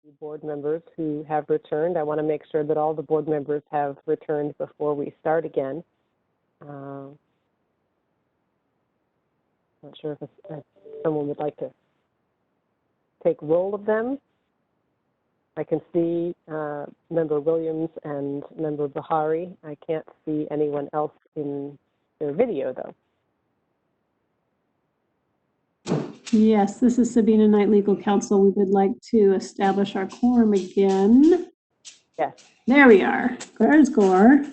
the board members who have returned. I want to make sure that all the board members have returned before we start again. Not sure if someone would like to take roll of them. I can see Member Williams and Member Bahari. I can't see anyone else in their video, though. Yes, this is Sabina Knight, Legal Counsel. We would like to establish our quorum again. Yes. There we are. There's Gore.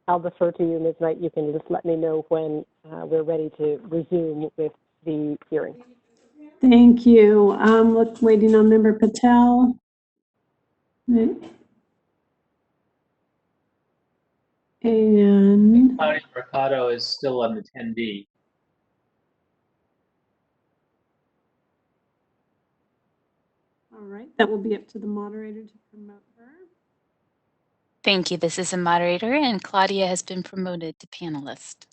I'll defer to you, Ms. Knight. You can just let me know when we're ready to resume with the hearing. Thank you. Waiting on Member Patel. And Claudia Mercado is still on the 10B. all right, that will be up to the moderator to promote her. Thank you. This is a moderator, and Claudia has been promoted to panelist.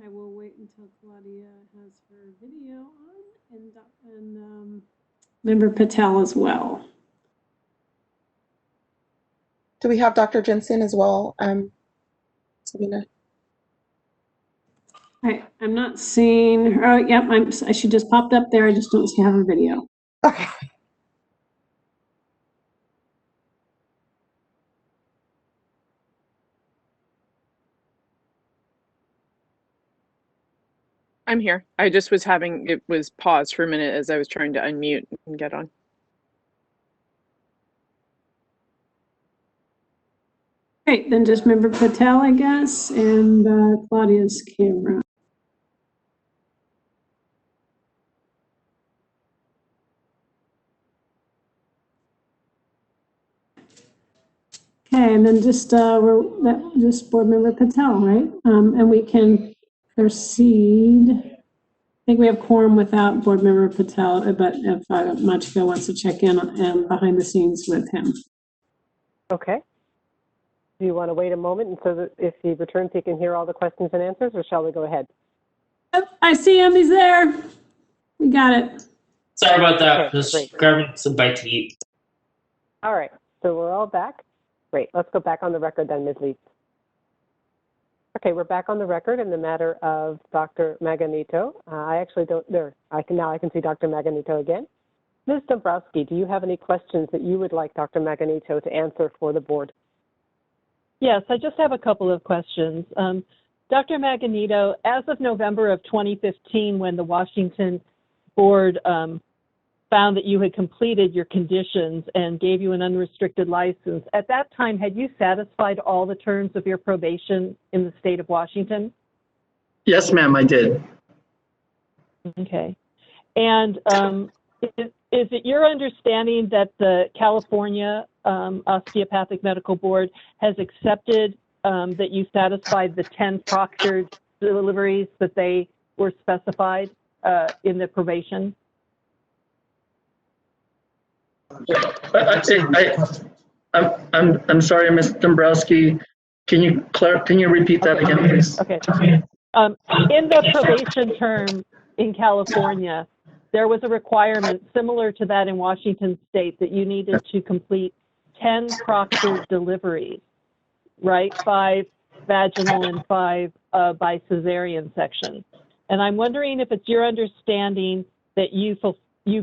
I will wait until Claudia has her video on and Member Patel as well. Do we have Dr. Jensen as well, Sabina? I'm not seeing her. Oh, yep, she just popped up there. I just don't see her video. Okay. I'm here. I just was it was paused for a minute as I was trying to unmute and get on. Great, then just Member Patel, I guess, and Claudia's camera. Okay, and then just just Board Member Patel, right? And we can proceed. I think we have quorum without Board Member Patel, but if Machiko wants to check in behind the scenes with him. Okay. Do you want to wait a moment and so that if he returns, he can hear all the questions and answers, or shall we go ahead? I see him. He's there. We got it. Sorry about that. Okay, Just grabbing some bite to eat. All right. So we're all back. Great. Let's go back on the record then, Ms. Leeds. Okay, we're back on the record in the matter of Dr. Maganito. I actually don't there. I can see Dr. Maganito again. Ms. Dombrowski, do you have any questions that you would like Dr. Maganito to answer for the board? Yes, I just have a couple of questions. Dr. Maganito, as of November of 2015, when the Washington board found that you had completed your conditions and gave you an unrestricted license, at that time, had you satisfied all the terms of your probation in the state of Washington? Yes, ma'am, I did. Okay. And is it your understanding that the California Osteopathic Medical Board has accepted that you satisfied the 10 proctored deliveries that they were specified in the probation? I'm sorry, Ms. Dombrowski. Can you repeat that again, please? Okay. In the probation term in California, there was a requirement similar to that in Washington State that you needed to complete 10 proctored deliveries, right? 5 vaginal and 5 by cesarean section. And I'm wondering if it's your understanding that you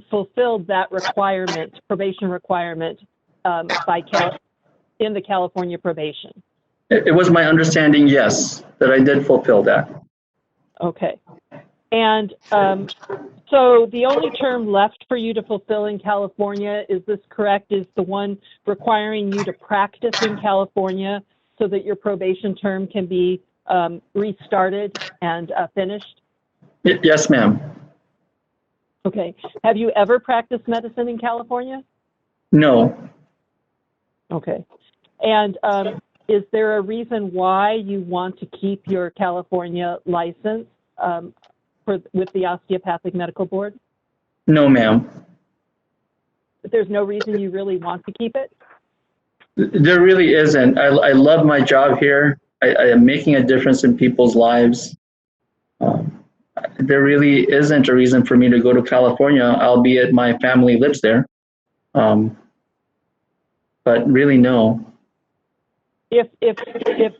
fulfilled that requirement, probation requirement, in the California probation. It was my understanding, yes, that I did fulfill that. Okay. And so the only term left for you to fulfill in California, is this correct, is the one requiring you to practice in California so that your probation term can be restarted and finished? Yes, ma'am. Okay. Have you ever practiced medicine in California? No. Okay. And is there a reason why you want to keep your California license with the Osteopathic Medical Board? No, ma'am. There's no reason you really want to keep it? There really isn't. I love my job here. I am making a difference in people's lives. There really isn't a reason for me to go to California, albeit my family lives there. But really, no. If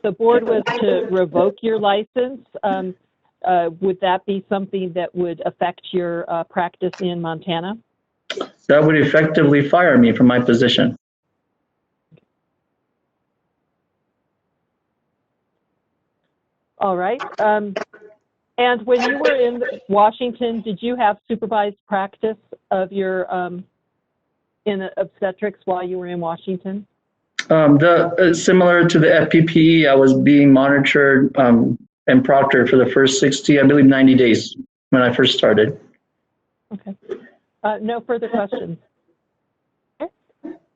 the board was to revoke your license, would that be something that would affect your practice in Montana? That would effectively fire me from my position. All right. And when you were in Washington, did you have supervised practice of your in obstetrics while you were in Washington? Similar to the FPPE, I was being monitored and proctored for the first 60, I believe 90 days when I first started. Okay. No further questions. Okay.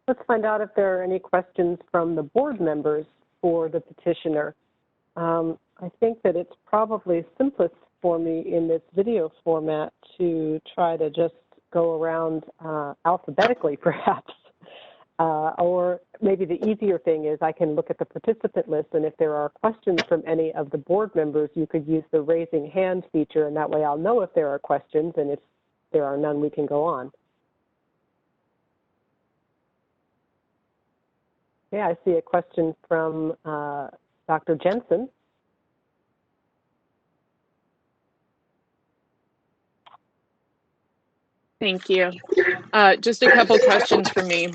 Let's find out if there are any questions from the board members for the petitioner. I think that it's probably simplest for me in this video format to try to just go around alphabetically, perhaps. Or maybe the easier thing is I can look at the participant list, and if there are questions from any of the board members, you could use the raising hand feature, and that way I'll know if there are questions, and if there are none, we can go on. Yeah, I see a question from Dr. Jensen. Thank you. Just a couple questions for me.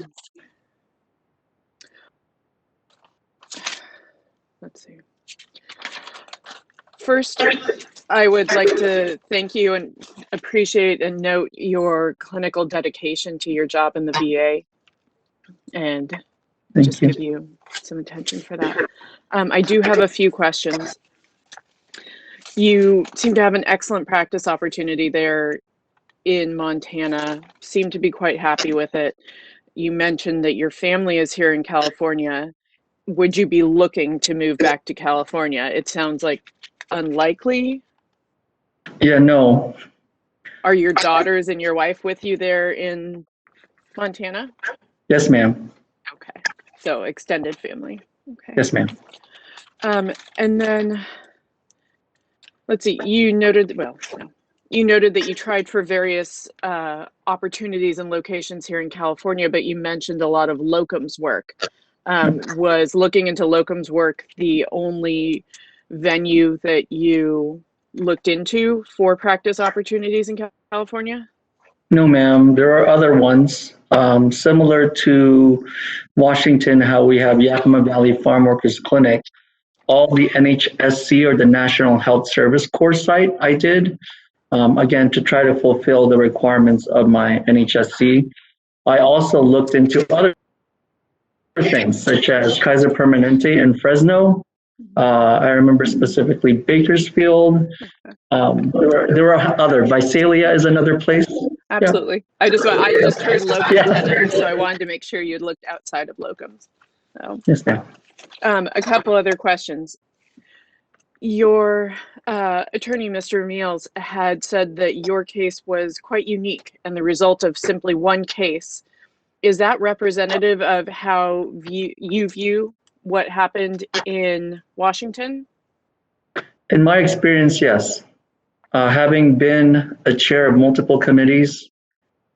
Let's see. First, I would like to thank you and appreciate and note your clinical dedication to your job in the VA, and just give you some attention for that. I do have a few questions. You seem to have an excellent practice opportunity there in Montana, seem to be quite happy with it. You mentioned that your family is here in California. Would you be looking to move back to California? It sounds like unlikely. Yeah, no. Are your daughters and your wife with you there in Montana? Yes, ma'am. Okay, so extended family. Okay. Yes, ma'am. And then, let's see, you noted, well, no. You noted that you tried for various opportunities and locations here in California, but you mentioned a lot of locums work. Was looking into locums work the only venue that you looked into for practice opportunities in California? No, ma'am. There are other ones. Similar to Washington, how we have Yakima Valley Farm Workers Clinic. All the NHSC, or the National Health Service Corps site I did. Again, to try to fulfill the requirements of my NHSC. I also looked into other things, such as Kaiser Permanente in Fresno. I remember specifically Bakersfield. There were other. Visalia is another place. Absolutely. Yeah. I just heard locums, so I wanted to make sure you'd looked outside of locums. So, yes, ma'am. A couple other questions. Your attorney, Mr. Meals, had said that your case was quite unique and the result of simply one case. Is that representative of how you view what happened in Washington? In my experience, yes. Having been a chair of multiple committees,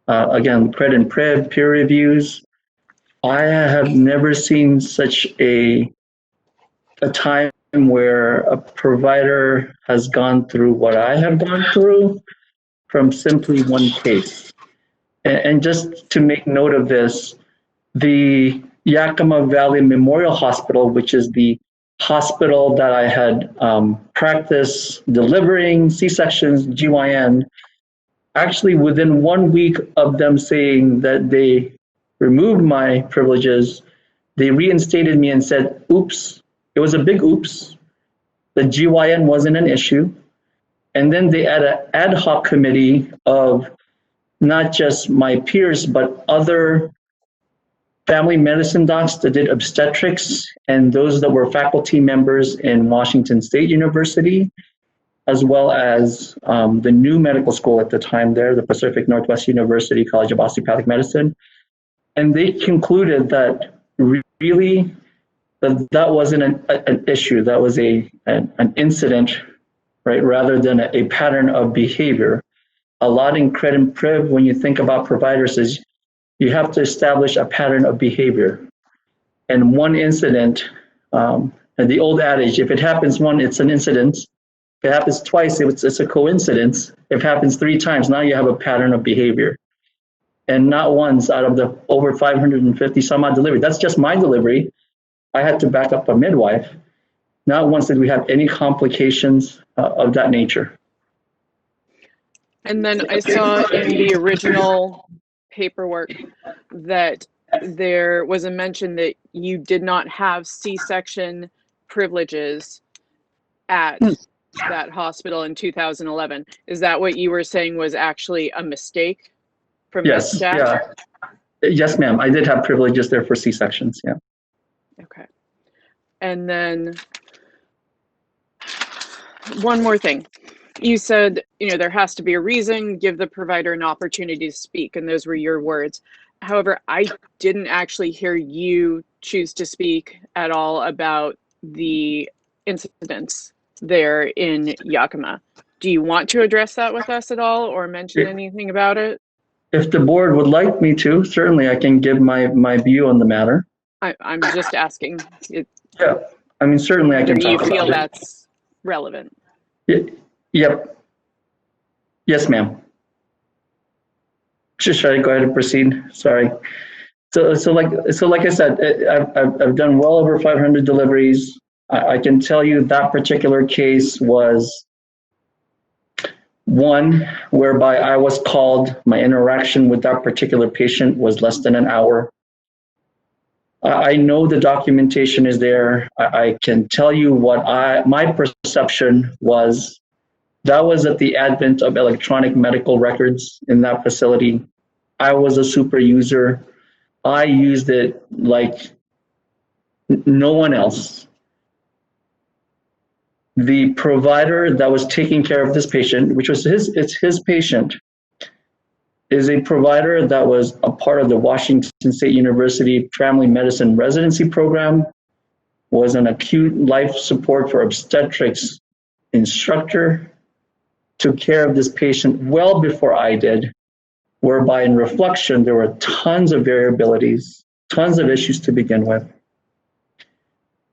again, Pred and Prev, peer reviews, I have never seen such a time where a provider has gone through what I have gone through from simply one case. And just to make note of this, the Yakima Valley Memorial Hospital, which is the hospital that I had practiced delivering C-sections, GYN, actually within 1 week of them saying that they removed my privileges, they reinstated me and said, oops, it was a big oops. The GYN wasn't an issue. And then they had an ad hoc committee of not just my peers, but other family medicine docs that did obstetrics, and those that were faculty members in Washington State University, as well as the new medical school at the time there, the Pacific Northwest University College of Osteopathic Medicine. And they concluded that really that wasn't an issue, that was an incident, right, rather than a pattern of behavior. A lot in Cred and Priv, when you think about providers, is you have to establish a pattern of behavior. And one incident, and the old adage, if it happens once, it's an incident. If it happens twice, it's a coincidence. If it happens 3 times, now you have a pattern of behavior. And not once out of the over 550 some odd delivery, that's just my delivery. I had to back up a midwife. Not once did we have any complications of that nature. And then I saw in the original paperwork that there was a mention that you did not have C-section privileges at that hospital in 2011. Is that what you were saying was actually a mistake from the staff? Yeah. Yes, ma'am. I did have privileges there for C-sections, yeah. Okay. And then one more thing. You said, there has to be a reason, give the provider an opportunity to speak, and those were your words. However, I didn't actually hear you choose to speak at all about the incidents there in Yakima. Do you want to address that with us at all or mention anything about it? If the board would like me to, certainly I can give my view on the matter. I'm just asking. Yeah, I mean, certainly I can talk about it. Do you feel that's relevant? Yep. Yes, ma'am. Should I go ahead and proceed? Sorry. So like I said, I've done well over 500 deliveries. I can tell you that particular case was one whereby I was called. My interaction with that particular patient was less than an hour. I know the documentation is there. I can tell you what my perception was. That was at the advent of electronic medical records in that facility. I was a super user. I used it like no one else. The provider that was taking care of this patient, which was his patient, is a provider that was a part of the Washington State University Family Medicine Residency Program, was an acute life support for obstetrics instructor, took care of this patient well before I did, whereby in reflection, there were tons of variabilities, tons of issues to begin with.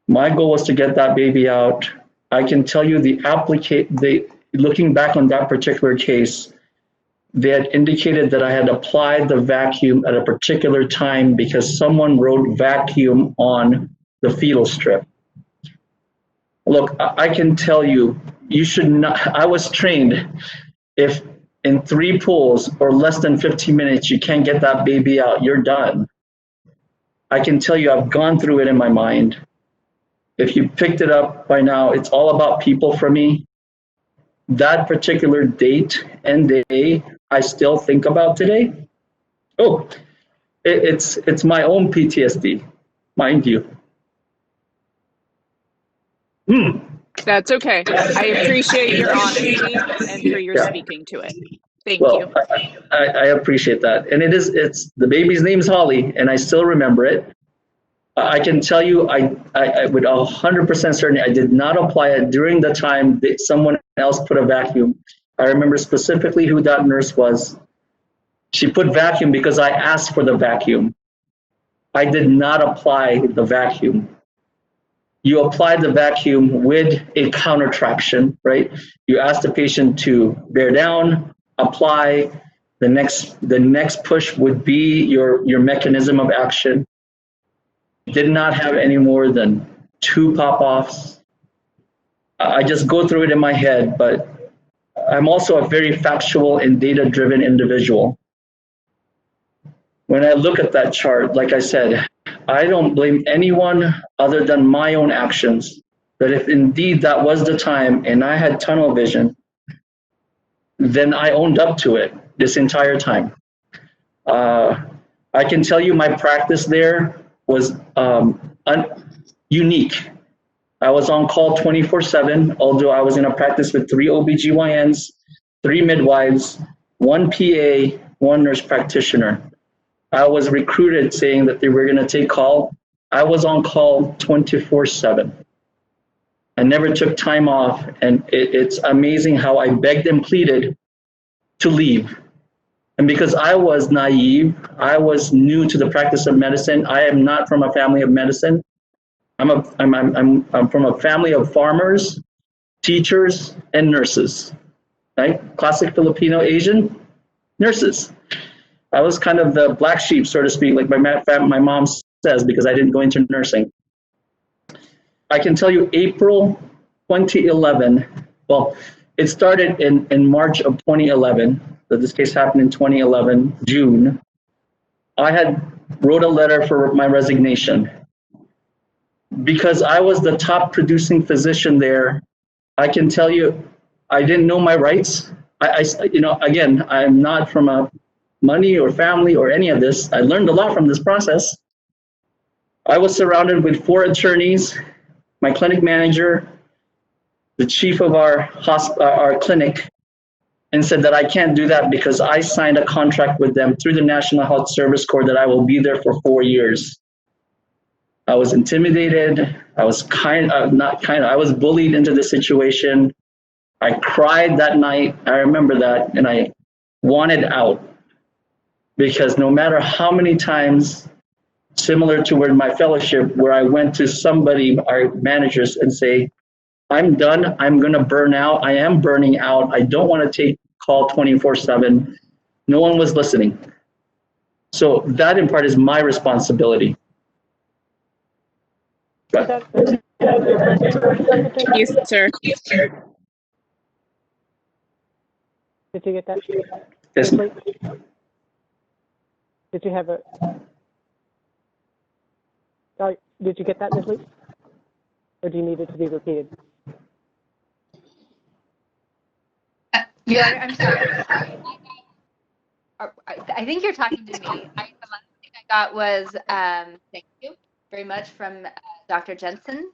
My goal was to get that baby out. I can tell you looking back on that particular case, they had indicated that I had applied the vacuum at a particular time because someone wrote vacuum on the fetal strip. Look, I can tell you, you should not, I was trained, if in 3 pulls or less than 15 minutes, you can't get that baby out, you're done. I can tell you, I've gone through it in my mind. If you picked it up by now, it's all about people for me. That particular date and day, I still think about today. Oh, it's my own PTSD, mind you. That's okay. I appreciate your honesty and for your speaking to it. Thank you. I appreciate that. And it's the baby's name's Holly, and I still remember it. I can tell you, I with 100% certainty, I did not apply it during the time that someone else put a vacuum. I remember specifically who that nurse was. She put vacuum because I asked for the vacuum. I did not apply the vacuum. You apply the vacuum with a counter traction, right? You ask the patient to bear down, apply. The next push would be your mechanism of action. Did not have any more than 2 pop-offs. I just go through it in my head, but I'm also a very factual and data-driven individual. When I look at that chart, like I said, I don't blame anyone other than my own actions. That if indeed that was the time and I had tunnel vision, then I owned up to it this entire time. I can tell you my practice there was unique. I was on call 24/7, although I was in a practice with 3 OBGYNs, 3 midwives, 1 PA, 1 nurse practitioner. I was recruited saying that they were going to take call. I was on call 24/7. I never took time off, and it's amazing how I begged and pleaded to leave. And because I was naive, I was new to the practice of medicine. I am not from a family of medicine. I'm from a family of farmers, teachers, and nurses, right? Classic Filipino Asian nurses. I was kind of the black sheep, so to speak, like my mom says, because I didn't go into nursing. I can tell you April 2011, well, it started in March of 2011. So this case happened in 2011, June. I had wrote a letter for my resignation. Because I was the top producing physician there, I can tell you, I didn't know my rights. Again, I'm not from a money or family or any of this. I learned a lot from this process. I was surrounded with 4 attorneys, my clinic manager, the chief of our clinic, and said that I can't do that because I signed a contract with them through the National Health Service Corps that I will be there for 4 years. I was intimidated. I was I was bullied into the situation. I cried that night. I remember that, and I wanted out because no matter how many times, similar to where my fellowship, where I went to somebody, our managers, and say, I'm done. I'm going to burn out. I am burning out. I don't want to take call 24/7. No one was listening. So that in part is my responsibility. Yes, sir. Did you get that? Yes. Did you have a? Did you get that, Ms. Lee? Or do you need it to be repeated? Yeah, I'm sorry. I think you're talking to me. The last thing I got was thank you very much from Dr. Jensen.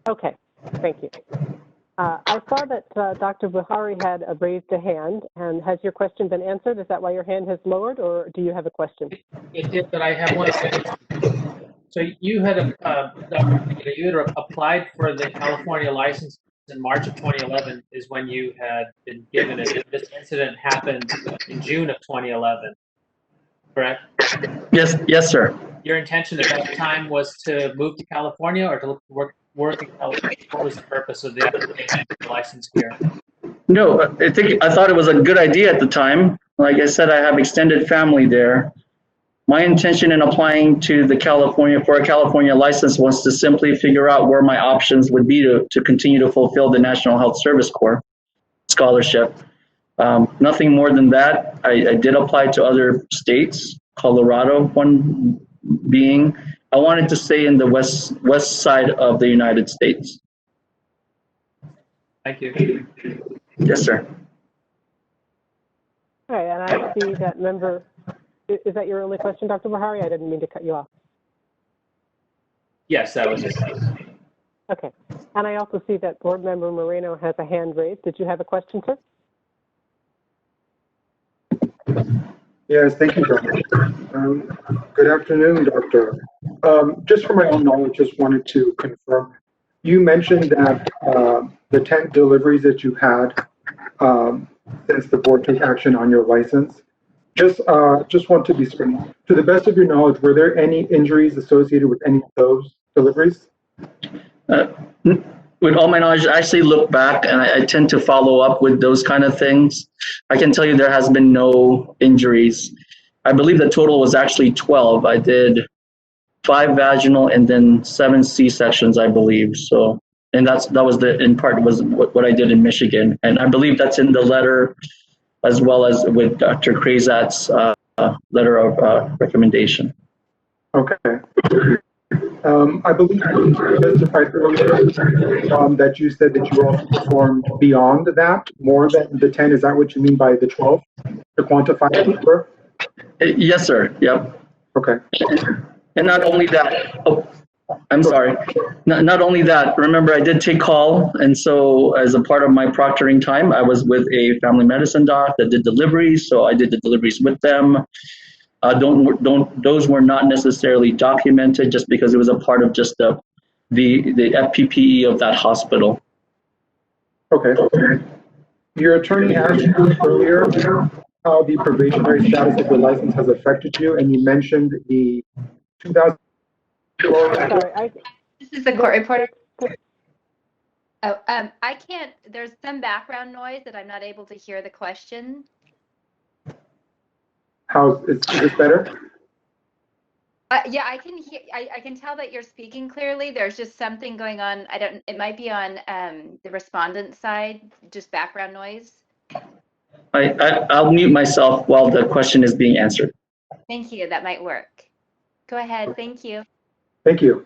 Okay, thank you. I saw that Dr. Buhari had raised a hand, and has your question been answered? Is that why your hand has lowered, or do you have a question? It did, but I have one. So you had applied for the California license in March of 2011 is when you had been given it. This incident happened in June of 2011, correct? Yes, sir. Your intention at that time was to move to California or to work in California? What was the purpose of the application for the license here? No, I thought it was a good idea at the time. Like I said, I have extended family there. My intention in applying to the for a California license was to simply figure out where my options would be to continue to fulfill the National Health Service Corps scholarship. Nothing more than that. I did apply to other states, Colorado, one being. I wanted to stay in the west side of the United States. Thank you. Yes, sir. All right, and I see that member. Is that your only question, Dr. Buhari? I didn't mean to cut you off. Yes, that was it. Okay, and I also see that Board Member Moreno has a hand raised. Did you have a question, sir? Yes, thank you, Doctor. Good afternoon, Doctor. Just for my own knowledge, just wanted to confirm. You mentioned that the 10 deliveries that you had since the board took action on your license. Just want to be certain. To the best of your knowledge, were there any injuries associated with any of those deliveries? With all my knowledge, I actually look back and I tend to follow up with those kind of things. I can tell you there has been no injuries. I believe the total was actually 12. I did 5 vaginal and then 7 C-sections, I believe. So, and that was in part was what I did in Michigan. And I believe that's in the letter as well as with Dr. Krazat's letter of recommendation. Okay. I believe you specified earlier that you said that you also performed beyond that, more than the 10. Is that what you mean by the 12? To quantify the number? Yes, sir. Yep. Okay. And not only that, oh, I'm sorry. Not only that, remember I did take call, and so as a part of my proctoring time, I was with a family medicine doc that did deliveries, so I did the deliveries with them. Those were not necessarily documented just because it was a part of just the FPPE of that hospital. Okay. Your attorney asked you earlier how the probationary status of your license has affected you, and you mentioned the 2000. Sorry, This is the court reporter. Oh, I can't, there's some background noise that I'm not able to hear the question. Is this better? Yeah, I can hear, I can tell that you're speaking clearly. There's just something going on. It might be on the respondent side, just background noise. I'll mute myself while the question is being answered. Thank you, that might work. Go ahead, thank you. Thank you.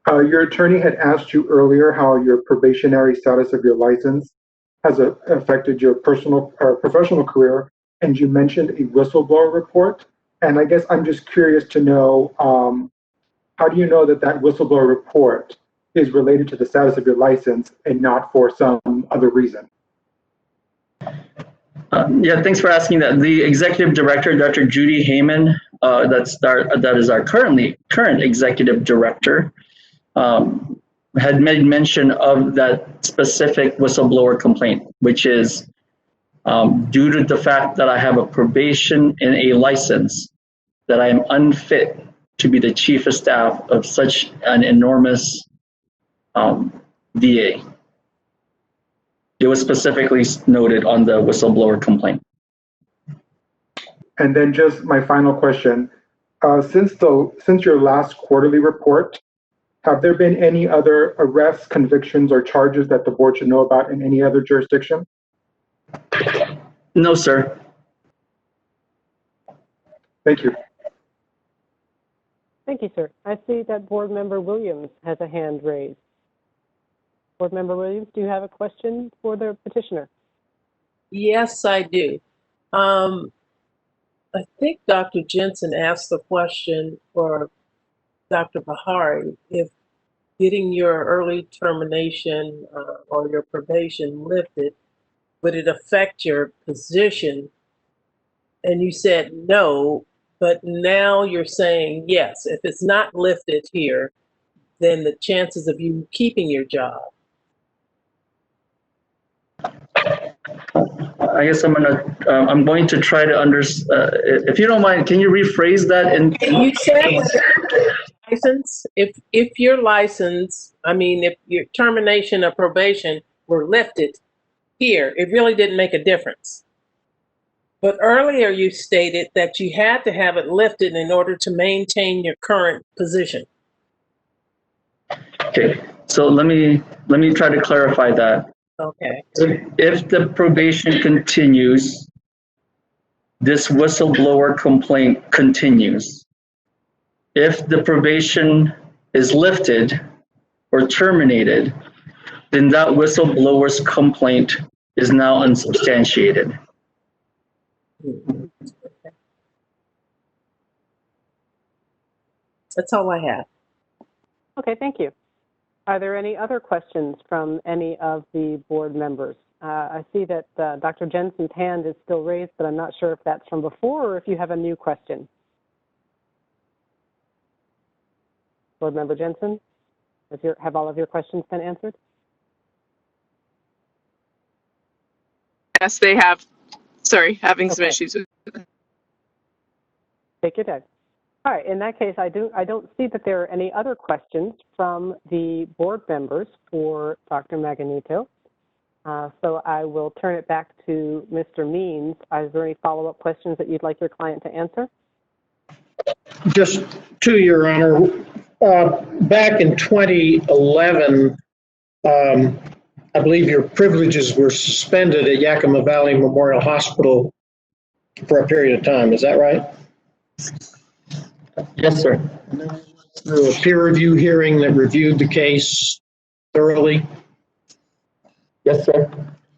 Your attorney had asked you earlier how your probationary status of your license has affected your personal or professional career, and you mentioned a whistleblower report. And I guess I'm just curious to know, how do you know that that whistleblower report is related to the status of your license and not for some other reason? Yeah, thanks for asking that. The executive director, Dr. Judy Heyman, that is our current executive director, had made mention of that specific whistleblower complaint, which is due to the fact that I have a probation and a license, that I am unfit to be the chief of staff of such an enormous VA. It was specifically noted on the whistleblower complaint. And then just my final question, since your last quarterly report, have there been any other arrests, convictions, or charges that the board should know about in any other jurisdiction? No, sir. Thank you. thank you, sir. I see that Board Member Williams has a hand raised. Board Member Williams, do you have a question for the petitioner? Yes, I do. I think Dr. Jensen asked the question for Dr. Bahari, if getting your early termination or your probation lifted, would it affect your position? And you said no, but now you're saying yes. If it's not lifted here, then the chances of you keeping your job. I guess I'm going to try to understand. If you don't mind, can you rephrase that? You said license. If your license, if your termination of probation were lifted here, it really didn't make a difference. But earlier you stated that you had to have it lifted in order to maintain your current position. Okay, so let me try to clarify that. Okay. If the probation continues, this whistleblower complaint continues. If the probation is lifted or terminated, then that whistleblower's complaint is now unsubstantiated. That's all I have. Okay, thank you. Are there any other questions from any of the board members? I see that Dr. Jensen's hand is still raised, but I'm not sure if that's from before or if you have a new question. Board Member Jensen, have all of your questions been answered? Yes, they have. Sorry, having some issues with it. Take your time. All right, in that case, I don't see that there are any other questions from the board members for Dr. Maganito. So I will turn it back to Mr. Means. Is there any follow-up questions that you'd like your client to answer? Just to Your Honor, back in 2011, I believe your privileges were suspended at Yakima Valley Memorial Hospital for a period of time. Is that right? Yes, sir. Through a peer review hearing that reviewed the case thoroughly? Yes, sir.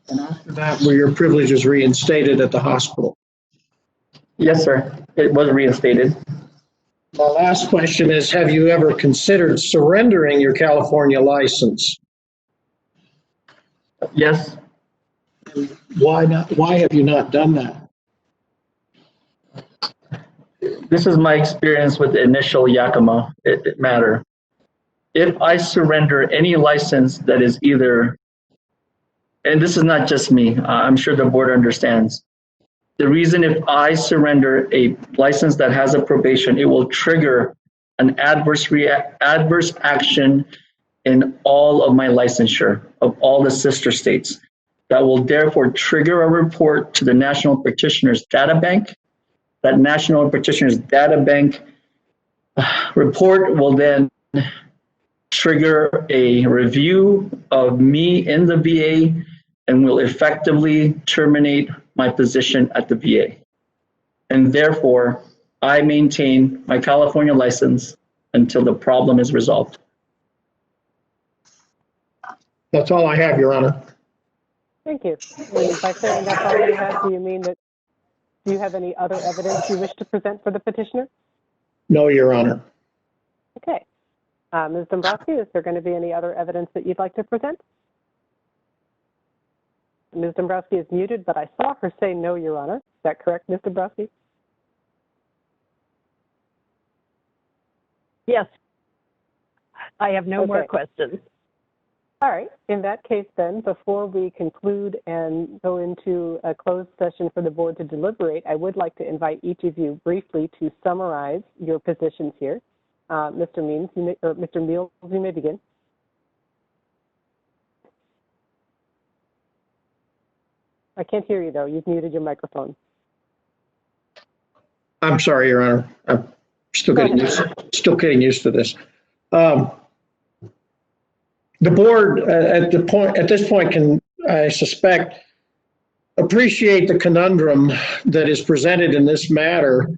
And after that, were your privileges reinstated at the hospital? Yes, sir. It was reinstated. My last question is, have you ever considered surrendering your California license? Yes, Why not? Why have you not done that? this is my experience with the initial Yakima matter. If I surrender any license that is either, and this is not just me, I'm sure the board understands. The reason if I surrender a license that has a probation, it will trigger an adverse action in all of my licensure of all the sister states. That will therefore trigger a report to the National Practitioners Data Bank. That National Practitioners Data Bank report will then trigger a review of me in the VA and will effectively terminate my position at the VA. And therefore, I maintain my California license until the problem is resolved. That's all I have, Your Honor. Thank you. And by saying that's all you have, do you mean that, do you have any other evidence you wish to present for the petitioner? No, Your Honor. Okay. Ms. Dombrowski, is there going to be any other evidence that you'd like to present? Ms. Dombrowski is muted, but I saw her say no, Your Honor. Is that correct, Ms. Dombrowski? Yes. I have no more Okay. questions. All right. In that case, then, before we conclude and go into a closed session for the board to deliberate, I would like to invite each of you briefly to summarize your positions here. Mr. Means, Mr. Meals, you may begin. I can't hear you, though. You've muted your microphone. I'm sorry, Your Honor. I'm still getting used to this. The board at this point can, I suspect, appreciate the conundrum that is presented in this matter,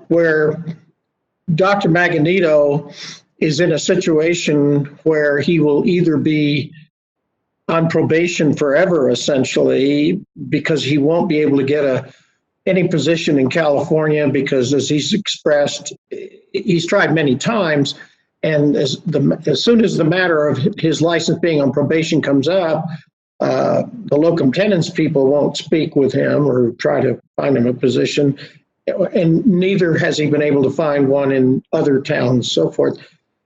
where Dr. Magneto is in a situation where he will either be on probation forever, essentially, because he won't be able to get any position in California because, as he's expressed, he's tried many times, and as soon as the matter of his license being on probation comes up, the locum tenens people won't speak with him or try to find him a position, and neither has he been able to find one in other towns, so forth.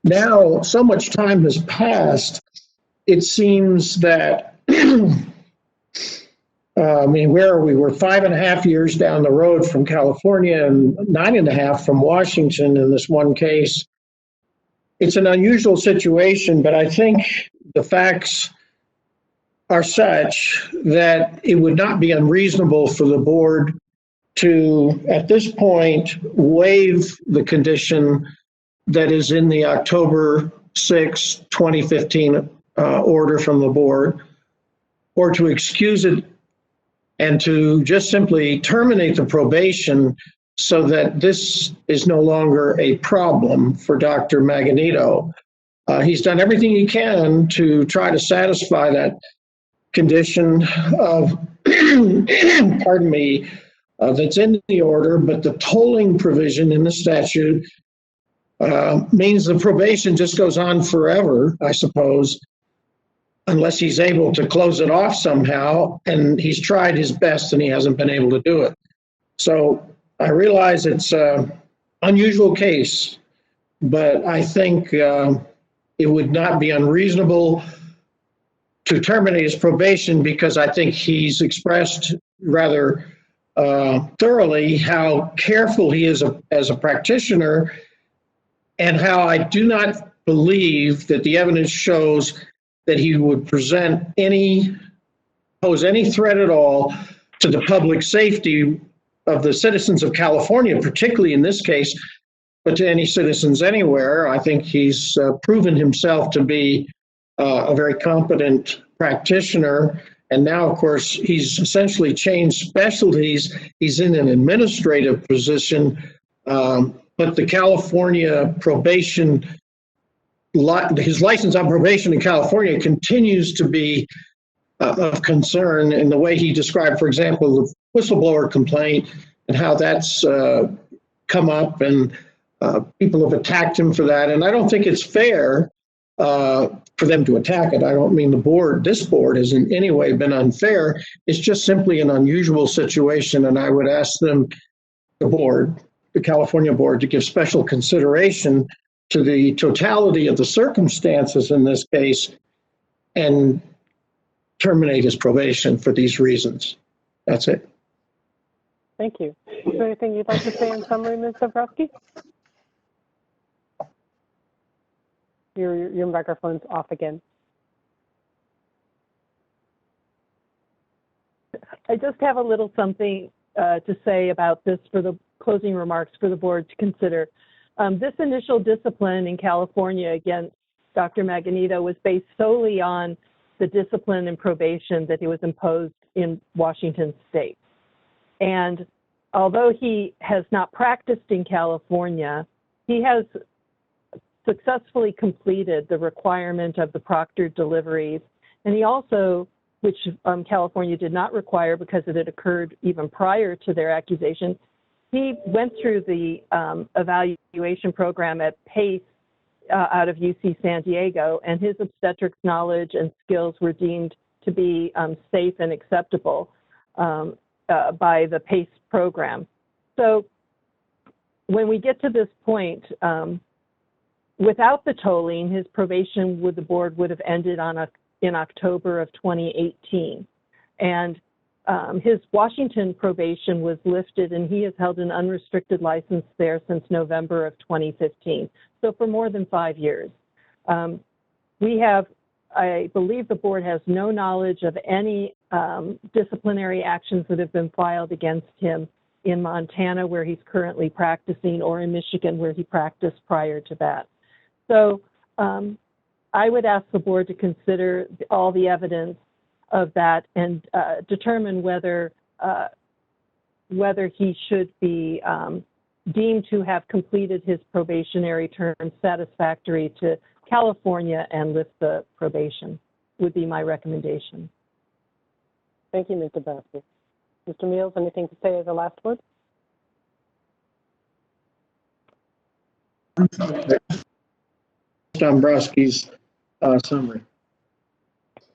Now, so much time has passed, it seems that, I mean, where are we? We're 5.5 years down the road from California and 9.5 from Washington in this one case. It's an unusual situation, but I think the facts are such that it would not be unreasonable for the board to, at this point, waive the condition that is in the October 6, 2015 order from the board, or to excuse it and to just simply terminate the probation so that this is no longer a problem for Dr. Magneto. He's done everything he can to try to satisfy that condition of, pardon me, that's in the order, but the tolling provision in the statute means the probation just goes on forever, I suppose, unless he's able to close it off somehow, and he's tried his best and he hasn't been able to do it. So I realize it's an unusual case, but I think it would not be unreasonable to terminate his probation because I think he's expressed rather thoroughly how careful he is as a practitioner, and how I do not believe that the evidence shows that he would pose any threat at all to the public safety of the citizens of California, particularly in this case, but to any citizens anywhere. I think he's proven himself to be a very competent practitioner. And now, of course, he's essentially changed specialties. He's in an administrative position, but the California probation, his license on probation in California continues to be of concern in the way he described, for example, the whistleblower complaint and how that's come up. And People have attacked him for that, and I don't think it's fair for them to attack it. I don't mean this board has in any way been unfair. It's just simply an unusual situation, and I would ask them, the California board, to give special consideration to the totality of the circumstances in this case and terminate his probation for these reasons. That's it. Thank you. Is there anything you'd like to say in summary, Ms. Dabrowski? Your microphone's off again. I just have a little something to say about this for the closing remarks for the board to consider. This initial discipline in California against Dr. Maganito was based solely on the discipline and probation that he was imposed in Washington state. And although he has not practiced in California, he has successfully completed the requirement of the proctored deliveries. And he also, which California did not require because it had occurred even prior to their accusation, he went through the evaluation program at PACE out of UC San Diego, and his obstetrics knowledge and skills were deemed to be safe and acceptable by the PACE program. So when we get to this point, without the tolling, his probation with the board would have ended in October of 2018. And his Washington probation was lifted, and he has held an unrestricted license there since November of 2015. So for more than 5 years. I believe the board has no knowledge of any disciplinary actions that have been filed against him in Montana, where he's currently practicing, or in Michigan, where he practiced prior to that. So I would ask the board to consider all the evidence of that and determine whether he should be deemed to have completed his probationary term satisfactory to California and lift the probation, would be my recommendation. Thank you, Ms. Dabrowski. Mr. Meals, anything to say as a last word? Dombrowski's summary.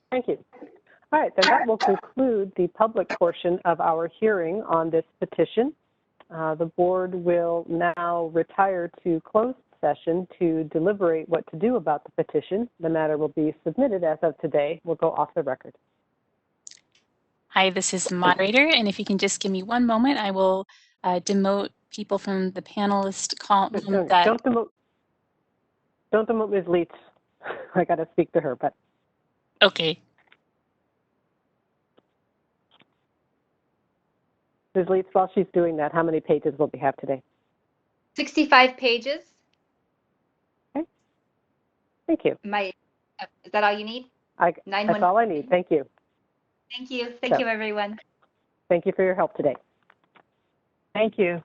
Thank you. All right, then that will conclude the public portion of our hearing on this petition. The board will now retire to closed session to deliberate what to do about the petition. The matter will be submitted as of today. We'll go off the record. Hi, this is the moderator, and if you can just give me one moment, I will demote people from the panelist column. Don't demote Ms. Leitz. I got to speak to her, but. Okay. Ms. Leitz, while she's doing that, how many pages will we have today? 65 pages. Okay. Thank you. Is that all you need? That's all I need. Thank you. Thank you. Thank you, everyone. Thank you for your help today. Thank you.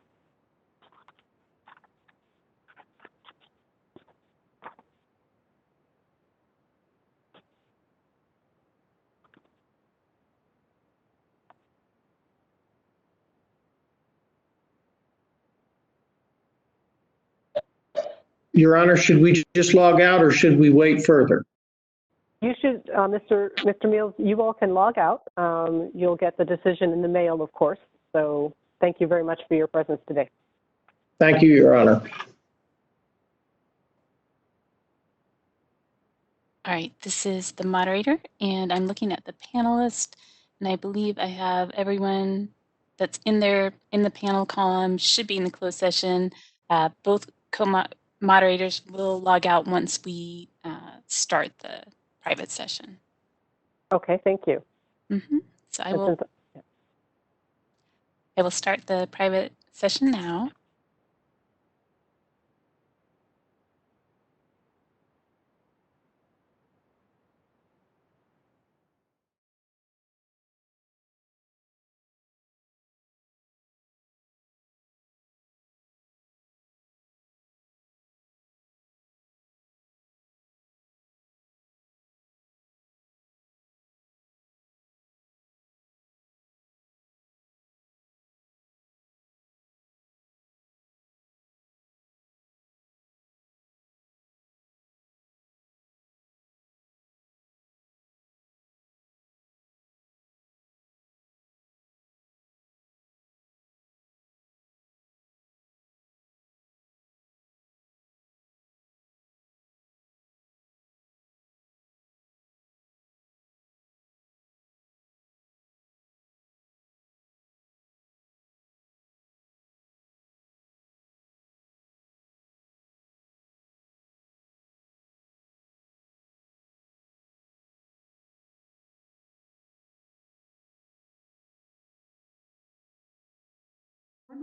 Your Honor, should we just log out or should we wait further? You should, Mr. Meals, you all can log out. You'll get the decision in the mail, of course. So thank you very much for your presence today. Thank you, Your Honor. All right, this is the moderator, and I'm looking at the panelist, and I believe I have everyone that's in the panel column should be in the closed session. Both co-moderators will log out once we start the private session. Okay, thank you. So I will start the private session now.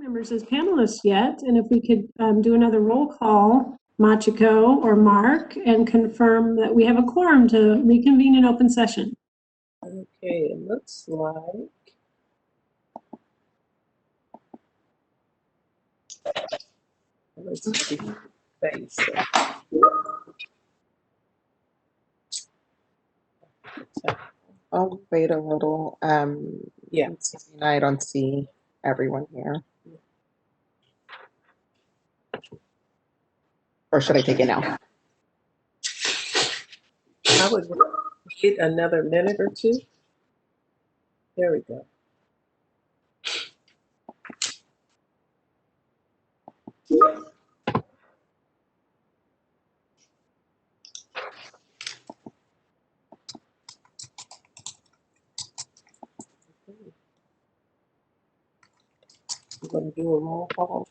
members as panelists yet, and if we could do another roll call, Machiko or Mark, and confirm that we have a quorum to reconvene in open session. Okay, it looks like. Let's see. Face. I'll wait a little. Yeah. I don't see everyone here. Or should I take it now? I would wait another minute or two. There we go. I'm going to do a roll call.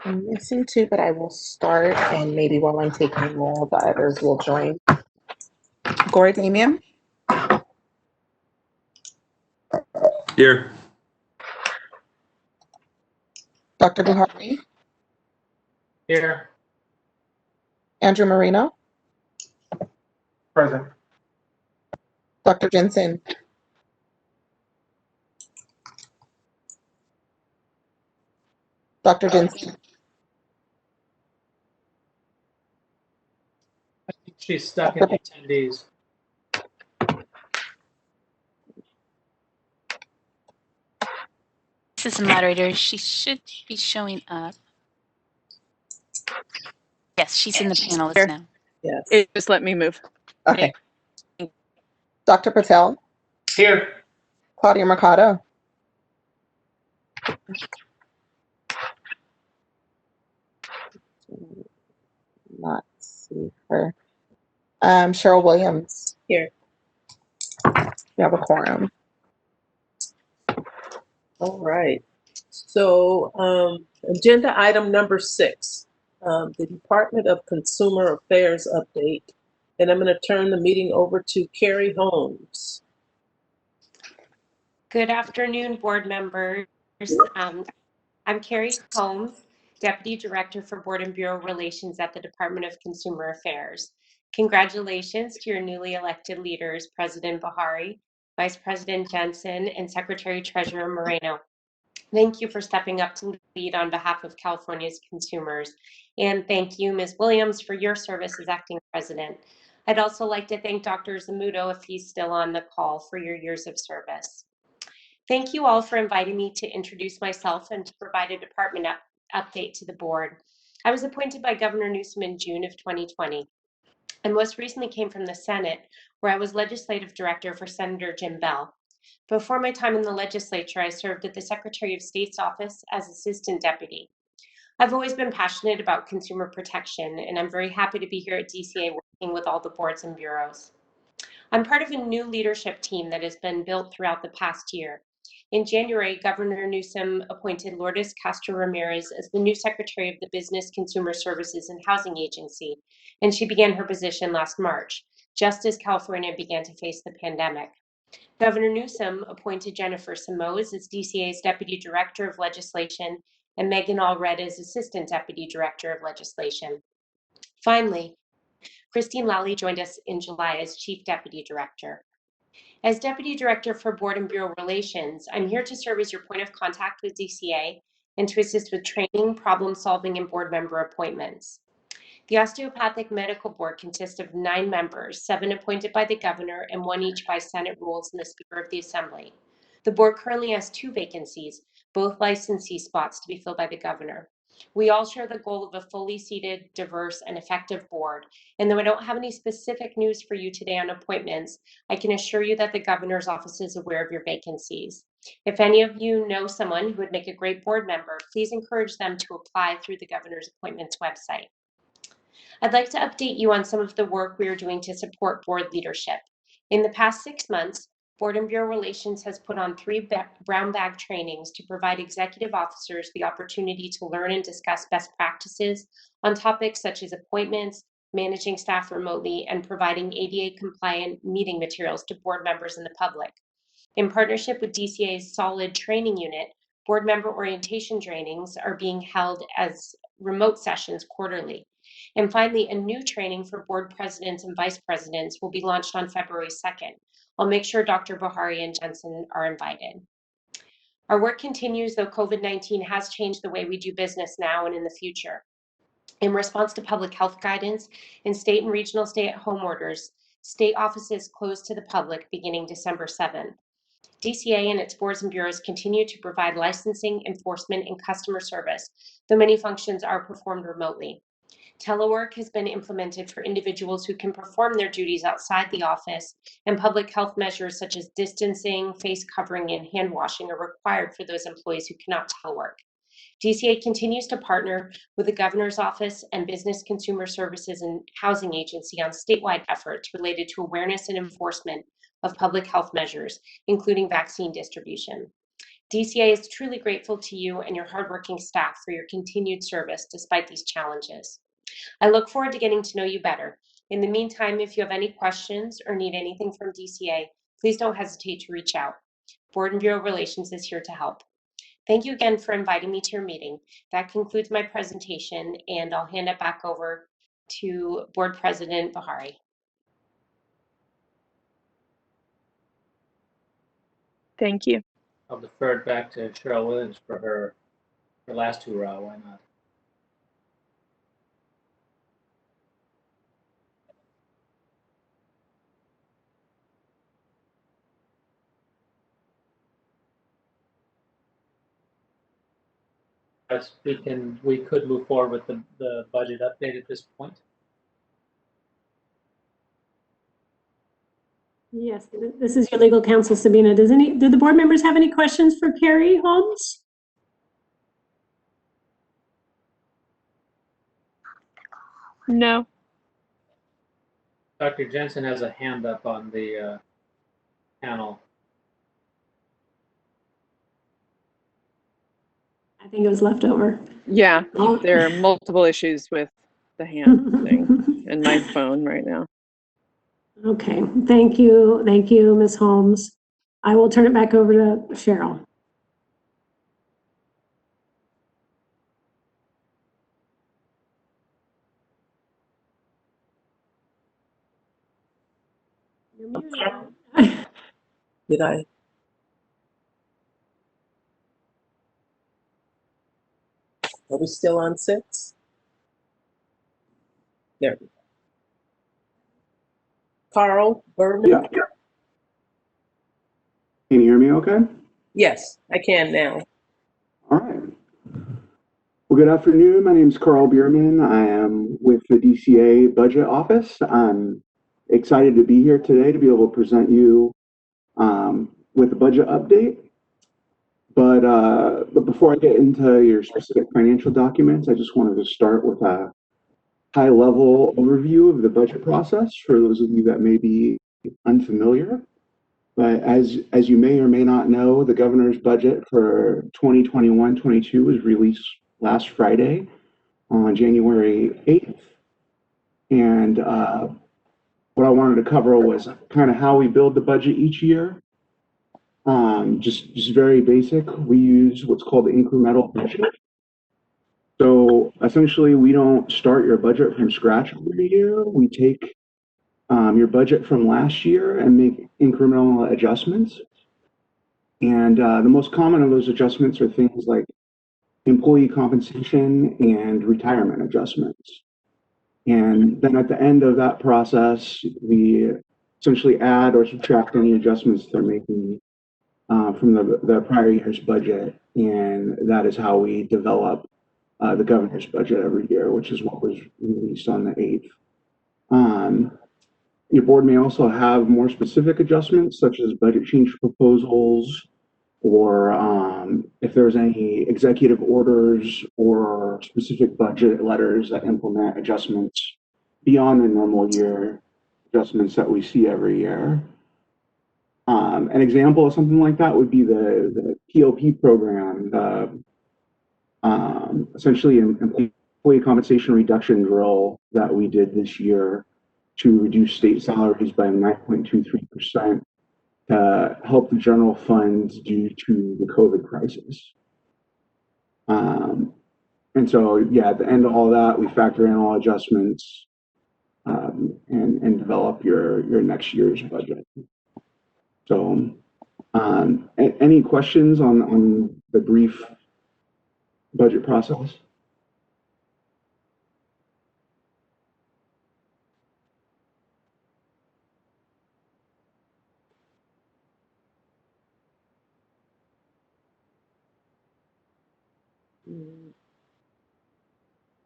I'm missing two, but I will start, and maybe while I'm taking roll, the others will join. Gord Damian. Here. Dr. Buhari. Here. Andrew Marino. Present. Dr. Jensen. Dr. Jensen. I think she's stuck in the attendees. This is the moderator. She should be showing up. Yes, she's in the panelist now. Yes. It just let me move. Okay. Dr. Patel. Here. Claudia Mercado. Not see her. Cheryl Williams. Here. We have a quorum. All right. So agenda item number 6, the Department of Consumer Affairs update. And I'm going to turn the meeting over to Carrie Holmes. Good afternoon, board members. I'm Carrie Holmes, Deputy Director for Board and Bureau Relations at the Department of Consumer Affairs. Congratulations to your newly elected leaders, President Bahari, Vice President Jensen, and Secretary Treasurer Moreno. Thank you for stepping up to lead on behalf of California's consumers. And thank you, Ms. Williams, for your service as acting president. I'd also like to thank Dr. Zamuto, if he's still on the call, for your years of service. Thank you all for inviting me to introduce myself and to provide a department update to the board. I was appointed by Governor Newsom in June of 2020, and most recently came from the Senate, where I was legislative director for Senator Jim Bell. Before my time in the legislature, I served at the Secretary of State's office as assistant deputy. I've always been passionate about consumer protection, and I'm very happy to be here at DCA working with all the boards and bureaus. I'm part of a new leadership team that has been built throughout the past year. In January, Governor Newsom appointed Lourdes Castro Ramirez as the new Secretary of the Business, Consumer Services, and Housing Agency, and she began her position last March, just as California began to face the pandemic. Governor Newsom appointed Jennifer Simoes as DCA's Deputy Director of Legislation and Megan Allred as Assistant Deputy Director of Legislation. Finally, Christine Lally joined us in July as Chief Deputy Director. As Deputy Director for Board and Bureau Relations, I'm here to serve as your point of contact with DCA and to assist with training, problem solving, and board member appointments. The Osteopathic Medical Board consists of 9 members, 7 appointed by the governor and 1 each by Senate rules and the Speaker of the Assembly. The board currently has 2 vacancies, both licensee spots to be filled by the governor. We all share the goal of a fully seated, diverse, and effective board. And though I don't have any specific news for you today on appointments, I can assure you that the governor's office is aware of your vacancies. If any of you know someone who would make a great board member, please encourage them to apply through the governor's appointments website. I'd like to update you on some of the work we are doing to support board leadership. In the past 6 months, Board and Bureau Relations has put on 3 brown bag trainings to provide executive officers the opportunity to learn and discuss best practices on topics such as appointments, managing staff remotely, and providing ADA compliant meeting materials to board members and the public. In partnership with DCA's Solid Training Unit, board member orientation trainings are being held as remote sessions quarterly. And finally, a new training for board presidents and vice presidents will be launched on February 2nd. I'll make sure Dr. Bahari and Jensen are invited. Our work continues, though COVID-19 has changed the way we do business now and in the future. In response to public health guidance and state and regional stay-at-home orders, state offices closed to the public beginning December 7th. DCA and its boards and bureaus continue to provide licensing, enforcement, and customer service, though many functions are performed remotely. Telework has been implemented for individuals who can perform their duties outside the office, and public health measures such as distancing, face covering, and hand washing are required for those employees who cannot telework. DCA continues to partner with the Governor's Office and Business Consumer Services and Housing Agency on statewide efforts related to awareness and enforcement of public health measures, including vaccine distribution. DCA is truly grateful to you and your hardworking staff for your continued service despite these challenges. I look forward to getting to know you better. In the meantime, if you have any questions or need anything from DCA, please don't hesitate to reach out. Board and Bureau Relations is here to help. Thank you again for inviting me to your meeting. That concludes my presentation, and I'll hand it back over to Board President Bahari. Thank you. I'll defer it back to Cheryl Williams for her last hurrah. Why not? Yes, we could move forward with the budget update at this point. Yes, this is your legal counsel, Sabina. Do the board members have any questions for Carrie Holmes? No. Dr. Jensen has a hand up on the panel. I think it was left over. Yeah, there are multiple issues with the hand thing and my phone right now. Okay, thank you, Ms. Holmes. I will turn it back over to Cheryl. You're muted. Did I? Are we still on 6? There. Carl Berman? Yeah. Can you hear me okay? Yes, I can now. All right. Well, good afternoon. My name is Carl Bierman. I am with the DCA Budget Office. I'm excited to be here today to be able to present you with the budget update. But before I get into your specific financial documents, I just wanted to start with a high-level overview of the budget process for those of you that may be unfamiliar. But as you may or may not know, the governor's budget for 2021-22 was released last Friday on January 8th. And what I wanted to cover was kind of how we build the budget each year. Just very basic. We use what's called the incremental budget. So essentially, we don't start your budget from scratch every year. We take your budget from last year and make incremental adjustments. And the most common of those adjustments are things like employee compensation and retirement adjustments. And then at the end of that process, we essentially add or subtract any adjustments they're making from the prior year's budget. And that is how we develop the governor's budget every year, which is what was released on the 8th. Your board may also have more specific adjustments, such as budget change proposals, or if there's any executive orders or specific budget letters that implement adjustments beyond the normal year adjustments that we see every year. An example of something like that would be the POP program, essentially an employee compensation reduction drill that we did this year to reduce state salaries by 9.23%. to help the general fund due to the COVID crisis. And so, yeah, at the end of all that, we factor in all adjustments and develop your next year's budget. So, any questions on the brief budget process?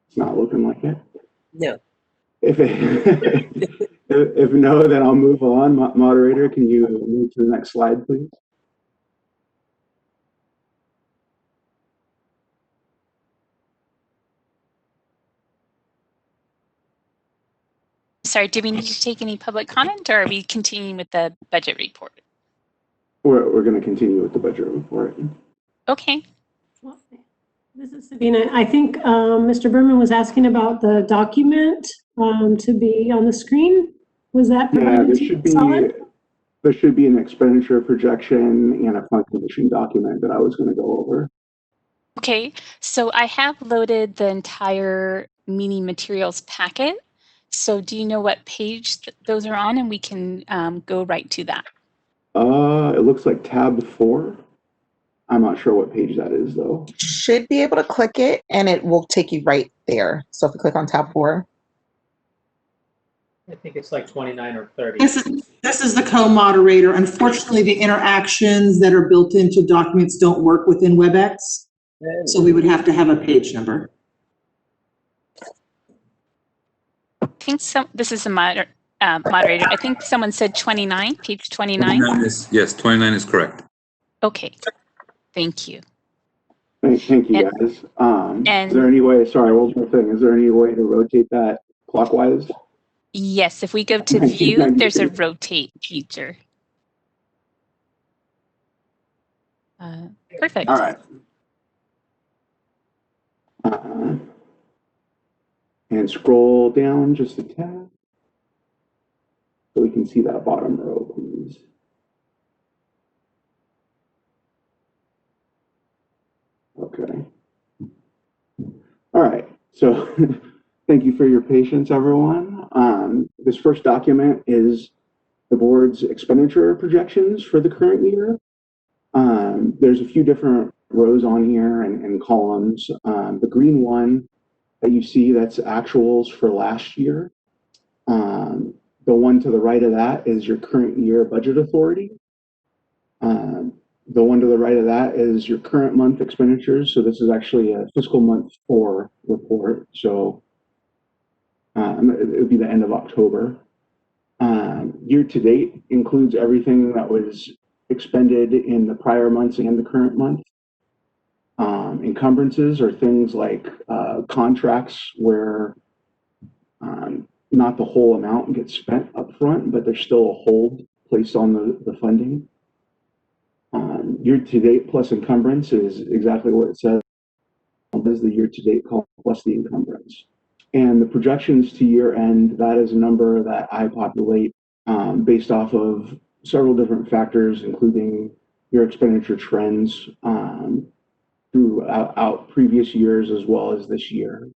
It's not looking like it. No. If no, then I'll move on. Moderator, can you move to the next slide, please? Sorry, do we need to take any public comment, or are we continuing with the budget report? We're going to continue with the budget report. Okay. This is Sabina. I think Mr. Berman was asking about the document to be on the screen. Was that provided? Yeah, there should be an expenditure projection and a fund condition document that I was going to go over. Okay, so I have loaded the entire meeting materials packet. So do you know what page those are on, and we can go right to that? It looks like tab 4. I'm not sure what page that is, though. Should be able to click it and it will take you right there. So if you click on tab 4. I think it's like 29 or 30. This is the co-moderator. Unfortunately, the interactions that are built into documents don't work within WebEx. So we would have to have a page number. I think this is the moderator. I think someone said 29, page 29. 29 yes, 29 is correct. Okay, thank you. Thank you, guys. Is there any way, sorry, one more thing. Is there any way to rotate that clockwise? Yes, if we go to view, there's a rotate feature. Perfect. All right. And scroll down just a tad so we can see that bottom row, please. Okay. All right. So thank you for your patience, everyone. This first document is the board's expenditure projections for the current year. There's a few different rows on here and columns. The green one that you see, that's actuals for last year. The one to the right of that is your current year budget authority. The one to the right of that is your current month expenditures. So this is actually a fiscal month 4 report. So it would be the end of October. Year to date includes everything that was expended in the prior months and the current month. Encumbrances are things like contracts where not the whole amount gets spent up front, but there's still a hold placed on the funding. Year-to-date plus encumbrance is exactly what it says. Is the year-to-date plus the encumbrance. And the projections to year-end, that is a number that I populate based off of several different factors, including your expenditure trends throughout previous years as well as this year.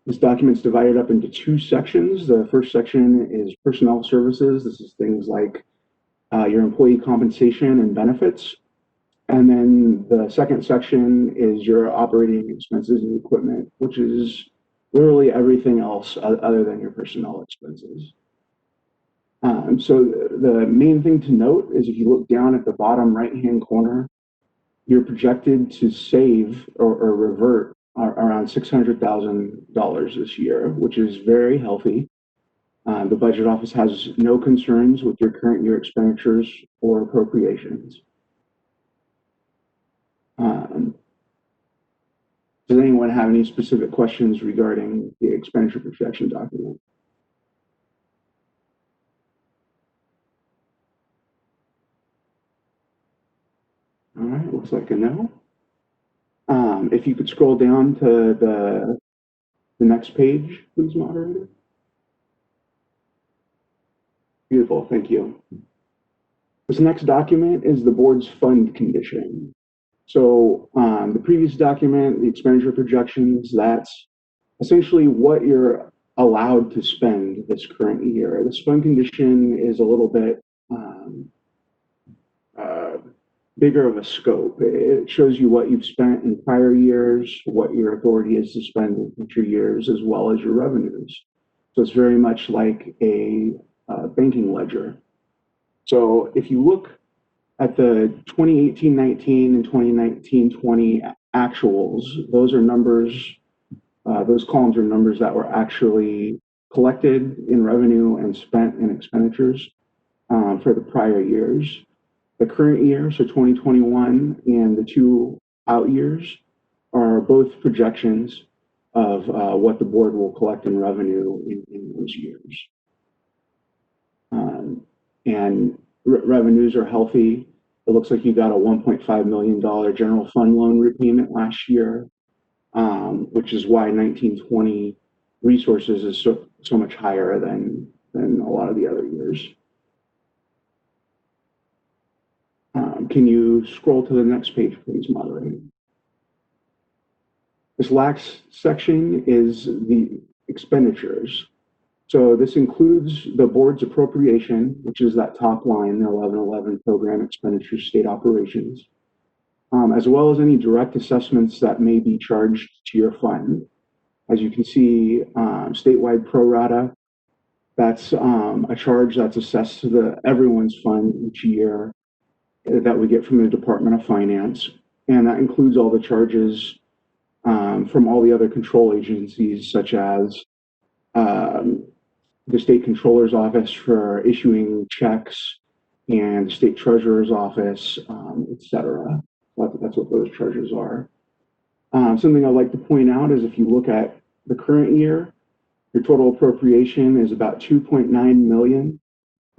This document's divided up into 2 sections. The first section is personnel services. This is things like your employee compensation and benefits. And then the second section is your operating expenses and equipment, which is literally everything else other than your personnel expenses. So the main thing to note is if you look down at the bottom right-hand corner, you're projected to save or revert around $600,000 this year, which is very healthy. The budget office has no concerns with your current year expenditures or appropriations. Does anyone have any specific questions regarding the expenditure projection document? All right, looks like a no. If you could scroll down to the next page, please, moderator. Beautiful, thank you. This next document is the board's fund condition. So the previous document, the expenditure projections, that's essentially what you're allowed to spend this current year. This fund condition is a little bit bigger of a scope. It shows you what you've spent in prior years, what your authority is to spend in future years, as well as your revenues. So it's very much like a banking ledger. So if you look at the 2018-19 and 2019-20 actuals, those are numbers, those columns are numbers that were actually collected in revenue and spent in expenditures for the prior years. The current year, so 2021, and the two out years are both projections of what the board will collect in revenue in those years. And revenues are healthy. It looks like you got a $1.5 million general fund loan repayment last year, which is why 1920 resources is so much higher than a lot of the other years. Can you scroll to the next page, please, moderator? This last section is the expenditures. So this includes the board's appropriation, which is that top line, the 1111 program expenditures, state operations, as well as any direct assessments that may be charged to your fund. As you can see, statewide pro rata, that's a charge that's assessed to everyone's fund each year that we get from the Department of Finance. And that includes all the charges from all the other control agencies, such as the state controller's office for issuing checks and the state treasurer's office, et cetera. That's what those charges are. Something I'd like to point out is if you look at the current year, your total appropriation is about 2.9 million.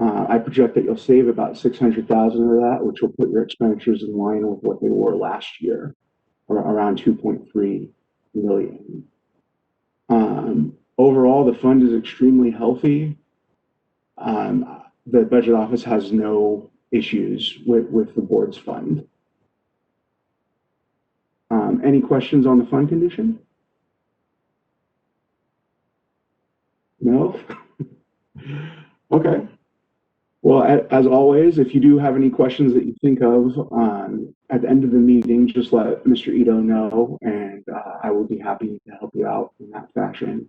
I project that you'll save about 600,000 of that, which will put your expenditures in line with what they were last year, or around 2.3 million. Overall, the fund is extremely healthy. The budget office has no issues with the board's fund. Any questions on the fund condition? No? Okay. Well, as always, if you do have any questions that you think of at the end of the meeting, just let Mr. Ito know, and I will be happy to help you out in that fashion.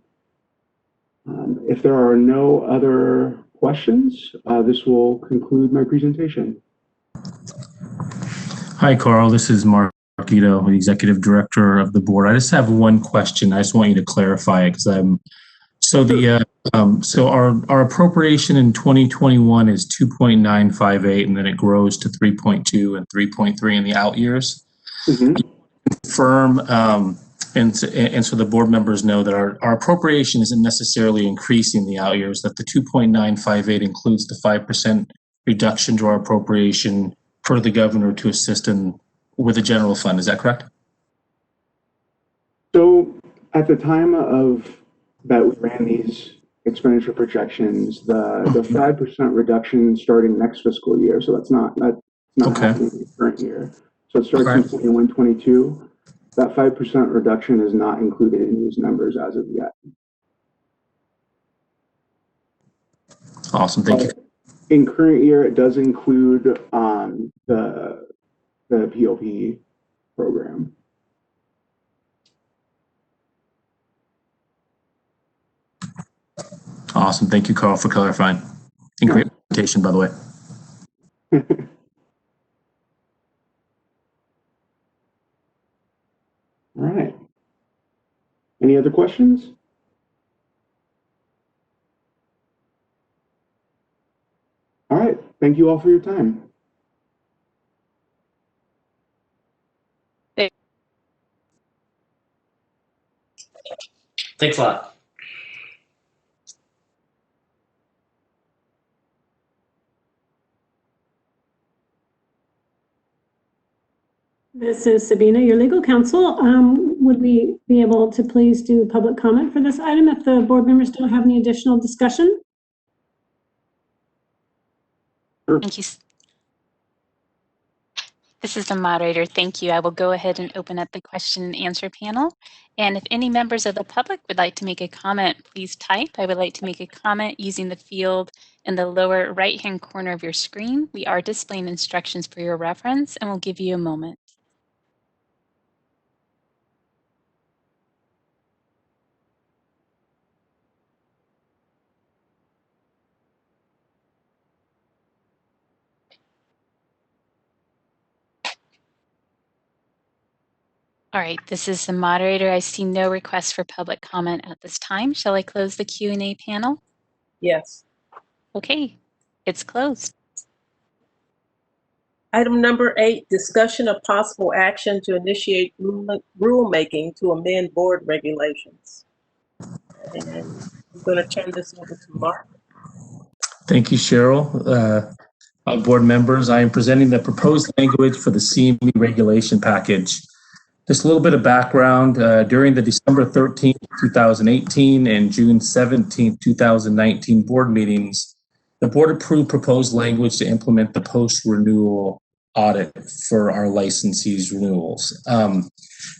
If there are no other questions, this will conclude my presentation. Hi, Carl. This is Mark Ito, the Executive Director of the Board. I just have one question. I just want you to clarify it because I'm so our appropriation in 2021 is 2.958, and then it grows to 3.2 and 3.3 in the out years. Mm-hmm. Confirm, and so the board members know that our appropriation isn't necessarily increasing the out years, that the 2.958 includes the 5% reduction to our appropriation per the governor to assist with the general fund. Is that correct? So at the time that we ran these expenditure projections, the 5% reduction starting next fiscal year, so that's not okay. Happening in the current year. So it starts in 21-22. That 5% reduction is not included in these numbers as of yet. Awesome, thank you. In current year, it does include the POP program. Awesome. Thank you, Carl, for clarifying. And great presentation, by the way. All right. Any other questions? All right. Thank you all for your time. Thanks a lot. This is Sabina, your legal counsel. Would we be able to please do public comment for this item if the board members don't have any additional discussion? Thank you. This is the moderator. Thank you. I will go ahead and open up the question and answer panel. And if any members of the public would like to make a comment, please type. I would like to make a comment using the field in the lower right-hand corner of your screen. We are displaying instructions for your reference, and we'll give you a moment. All right, this is the moderator. I see no requests for public comment at this time. Shall I close the Q&A panel? Yes. Okay, it's closed. Item number 8, discussion of possible action to initiate rulemaking to amend board regulations. And I'm going to turn this over to Mark. Thank you, Cheryl. Board members, I am presenting the proposed language for the CME regulation package. Just a little bit of background. During the December 13th, 2018 and June 17th, 2019 board meetings, the board approved proposed language to implement the post-renewal audit for our licensees' renewals. And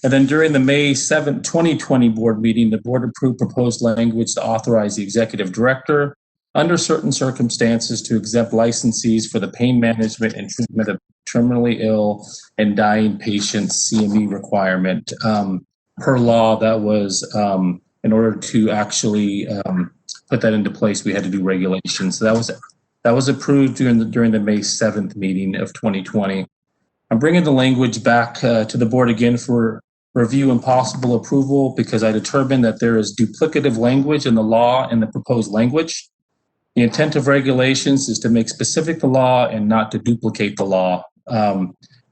then during the May 7th, 2020 board meeting, the board approved proposed language to authorize the executive director under certain circumstances to exempt licensees for the pain management and treatment of terminally ill and dying patients CME requirement. Per law, that was in order to actually put that into place, we had to do regulations. So that was approved during the May 7th meeting of 2020. I'm bringing the language back to the board again for review and possible approval because I determined that there is duplicative language in the law and the proposed language. The intent of regulations is to make specific the law and not to duplicate the law.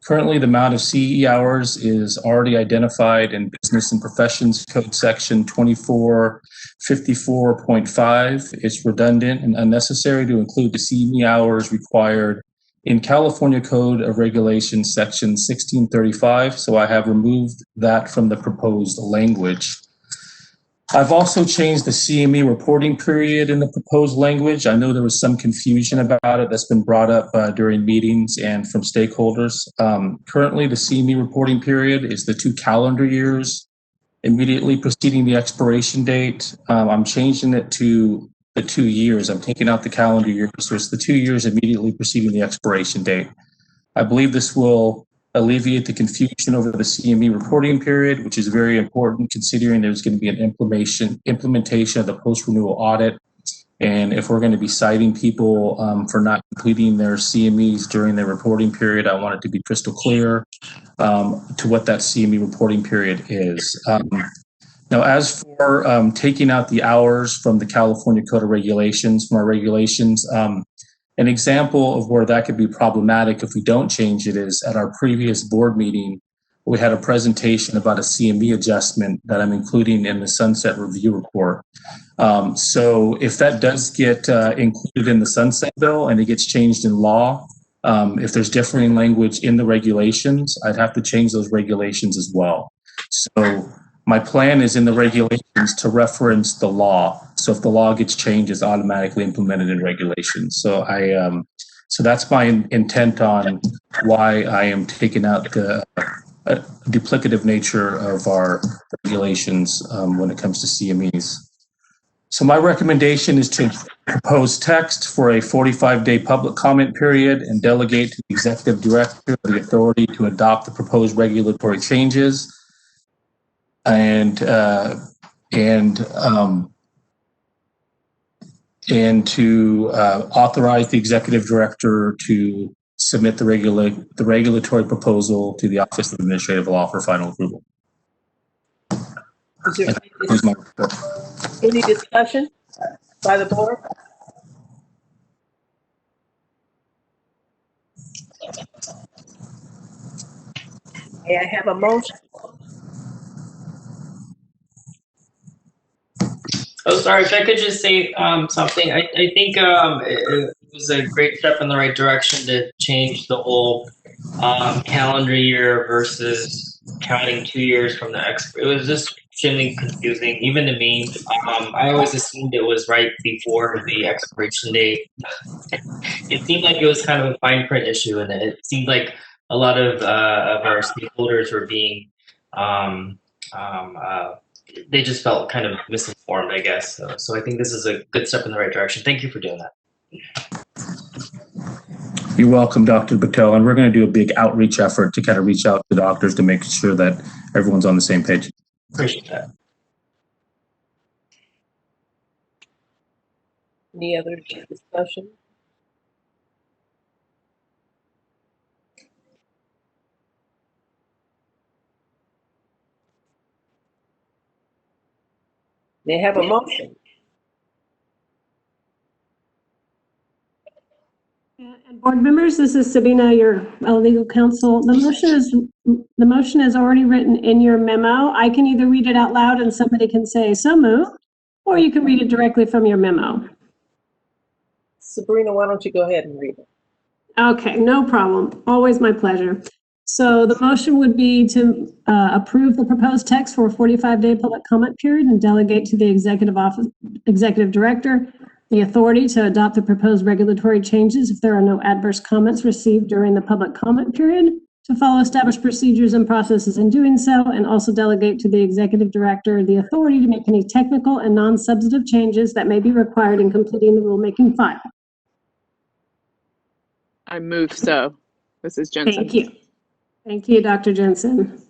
Currently, the amount of CE hours is already identified in Business and Professions Code Section 2454.5. It's redundant and unnecessary to include the CME hours required in California Code of Regulations Section 1635, so I have removed that from the proposed language. I've also changed the CME reporting period in the proposed language. I know there was some confusion about it that's been brought up during meetings and from stakeholders. Currently, the CME reporting period is the 2 calendar years immediately preceding the expiration date. I'm changing it to the 2 years. I'm taking out the calendar year, so it's the 2 years immediately preceding the expiration date. I believe this will alleviate the confusion over the CME reporting period, which is very important considering there's going to be an implementation of the post-renewal audit. And if we're going to be citing people for not completing their CMEs during their reporting period, I want it to be crystal clear to what that CME reporting period is. Now, as for taking out the hours from the California Code of Regulations, from our regulations, an example of where that could be problematic if we don't change it is at our previous board meeting, we had a presentation about a CME adjustment that I'm including in the sunset review report. So if that does get included in the sunset bill and it gets changed in law, if there's differing language in the regulations, I'd have to change those regulations as well. So my plan is in the regulations to reference the law. So if the law gets changed, it's automatically implemented in regulations. So so that's my intent on why I am taking out the duplicative nature of our regulations when it comes to CMEs. So my recommendation is to propose text for a 45-day public comment period and delegate to the executive director the authority to adopt the proposed regulatory changes. And to authorize the executive director to submit the regulatory proposal to the Office of Administrative Law for final approval. Is there any discussion by the board? May I have a motion? Oh, sorry, if I could just say something. I think it was a great step in the right direction to change the whole calendar year versus counting 2 years from the It was just extremely confusing, even to me. I always assumed it was right before the expiration date. It seemed like it was kind of a fine print issue, and it seemed like a lot of our stakeholders were being, they just felt kind of misinformed, I guess. So I think this is a good step in the right direction. Thank you for doing that. You're welcome, Dr. Patel. And we're going to do a big outreach effort to kind of reach out to doctors to make sure that everyone's on the same page. Appreciate that. Any other discussion? They have a motion. And board members, this is Sabina, your legal counsel. The motion is already written in your memo. I can either read it out loud and somebody can say so moved, or you can read it directly from your memo. Sabrina, why don't you go ahead and read it? Okay, no problem. Always my pleasure. So the motion would be to approve the proposed text for a 45-day public comment period and delegate to the executive director the authority to adopt the proposed regulatory changes if there are no adverse comments received during the public comment period, to follow established procedures and processes in doing so, and also delegate to the executive director the authority to make any technical and non-substantive changes that may be required in completing the rulemaking file. I move so. This is Jensen. Thank you. Thank you, Dr. Jensen.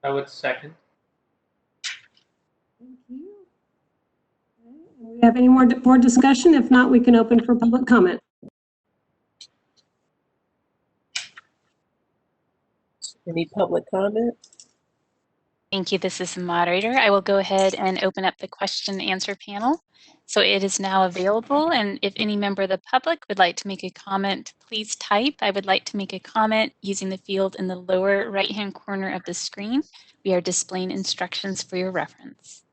I would second. Thank you. Do we have any more board discussion? If not, we can open for public comment. Any public comment? Thank you. This is the moderator. I will go ahead and open up the question and answer panel. So it is now available, and if any member of the public would like to make a comment, please type "I would like to make a comment" using the field in the lower right-hand corner of the screen. We are displaying instructions for your reference.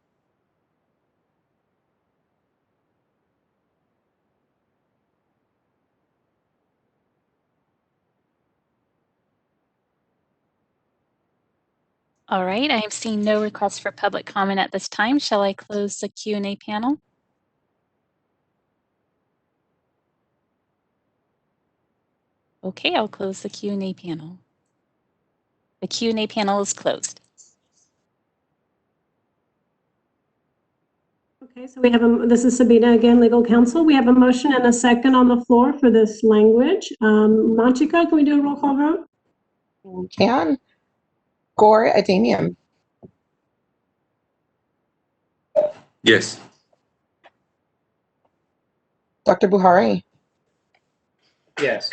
All right, I am seeing no requests for public comment at this time. Shall I close the Q&A panel? Okay, I'll close the Q&A panel. The Q&A panel is closed. Okay, so we have this is Sabina again, legal counsel. We have a motion and a second on the floor for this language. Machika, can we do a roll call vote? We can. Gore Adamian. Yes. Dr. Buhari. Yes.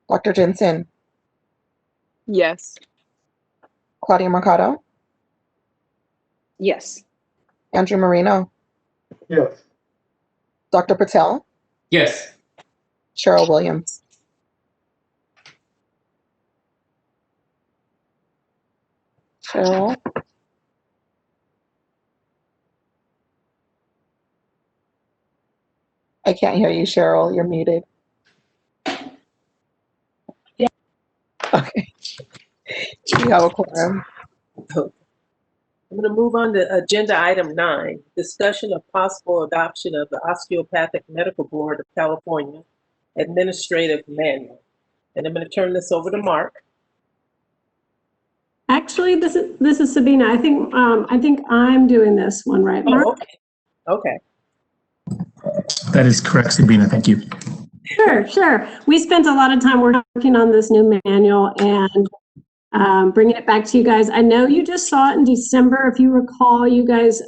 Dr. Jensen. Yes. Claudia Mercado. Yes. Andrew Marino. Yes. Dr. Patel. Yes. Cheryl Williams. Cheryl. I can't hear you, Cheryl. You're muted. Yeah. Okay. Do you have a quorum? I'm going to move on to agenda item 9, discussion of possible adoption of the Osteopathic Medical Board of California Administrative Manual. And I'm going to turn this over to Mark. Actually, this is Sabina. I think I'm doing this one, right, Mark? Oh, okay. Okay. That is correct, Sabina. Thank you. Sure. We spent a lot of time working on this new manual and bringing it back to you guys. I know you just saw it in December. If you recall, you guys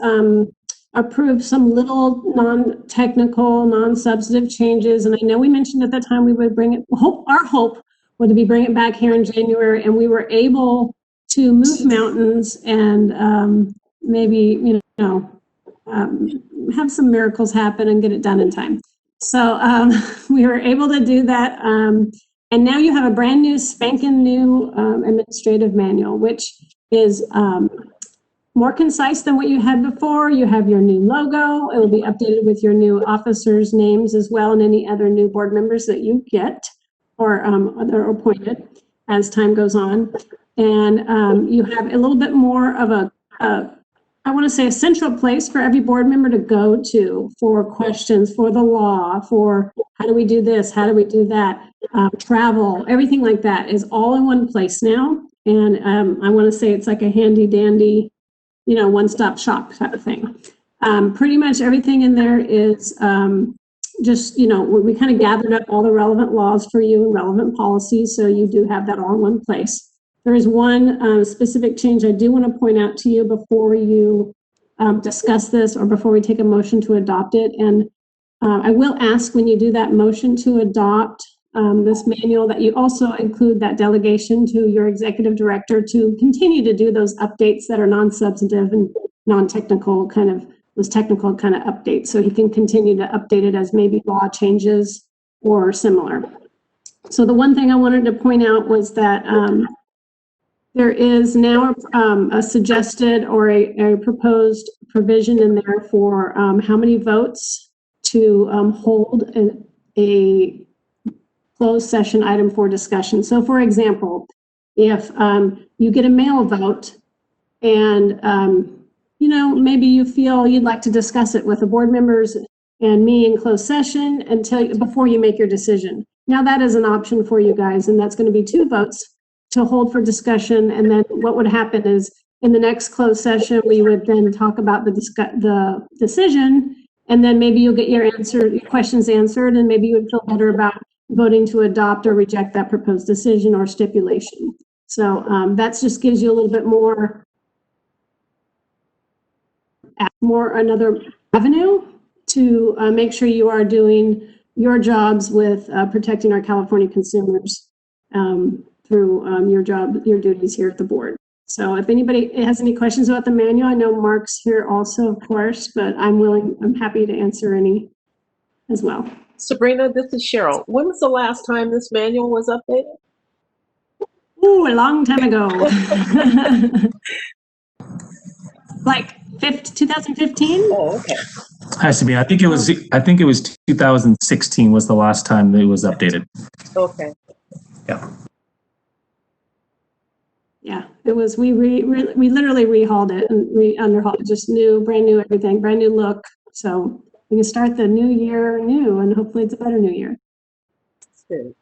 approved some little non-technical, non-substantive changes. And I know we mentioned at the time we would bring it, our hope would be bring it back here in January, and we were able to move mountains and maybe, have some miracles happen and get it done in time. So we were able to do that. And now you have a brand new, spanking new administrative manual, which is more concise than what you had before. You have your new logo. It will be updated with your new officers' names as well, and any other new board members that you get or are appointed as time goes on. And you have a little bit more of I want to say a central place for every board member to go to for questions, for the law, for how do we do this, how do we do that. travel, everything like that is all in one place now. And I want to say it's like a handy dandy, one-stop shop type of thing. Pretty much everything in there is just, we kind of gathered up all the relevant laws for you and relevant policies, so you do have that all in one place. There is one specific change I do want to point out to you before you discuss this or before we take a motion to adopt it. And I will ask when you do that motion to adopt this manual that you also include that delegation to your executive director to continue to do those updates that are non-substantive and non-technical those technical kind of updates, so he can continue to update it as maybe law changes or similar. So the one thing I wanted to point out was that there is now a suggested or a proposed provision in there for how many votes to hold a closed session item for discussion. So for example, if you get a mail vote and maybe you feel you'd like to discuss it with the board members and me in closed session before you make your decision. Now that is an option for you guys, and that's going to be 2 votes to hold for discussion. And then what would happen is in the next closed session, we would then talk about the decision, and then maybe you'll get your questions answered, and maybe you would feel better about voting to adopt or reject that proposed decision or stipulation. So that just gives you a little bit more another avenue to make sure you are doing your jobs with protecting our California consumers through your duties here at the board. So if anybody has any questions about the manual, I know Mark's here also, of course, but I'm happy to answer any as well. Sabrina, this is Cheryl. When was the last time this manual was updated? Ooh, a long time ago. Like 2015? Oh, okay. Has to be. I think it was 2016 was the last time that it was updated. Okay. Yeah. Yeah, it was. We literally rehauled it and underhauled it, just brand new everything, brand new look. So we can start the new year new, and hopefully it's a better new year. That's good.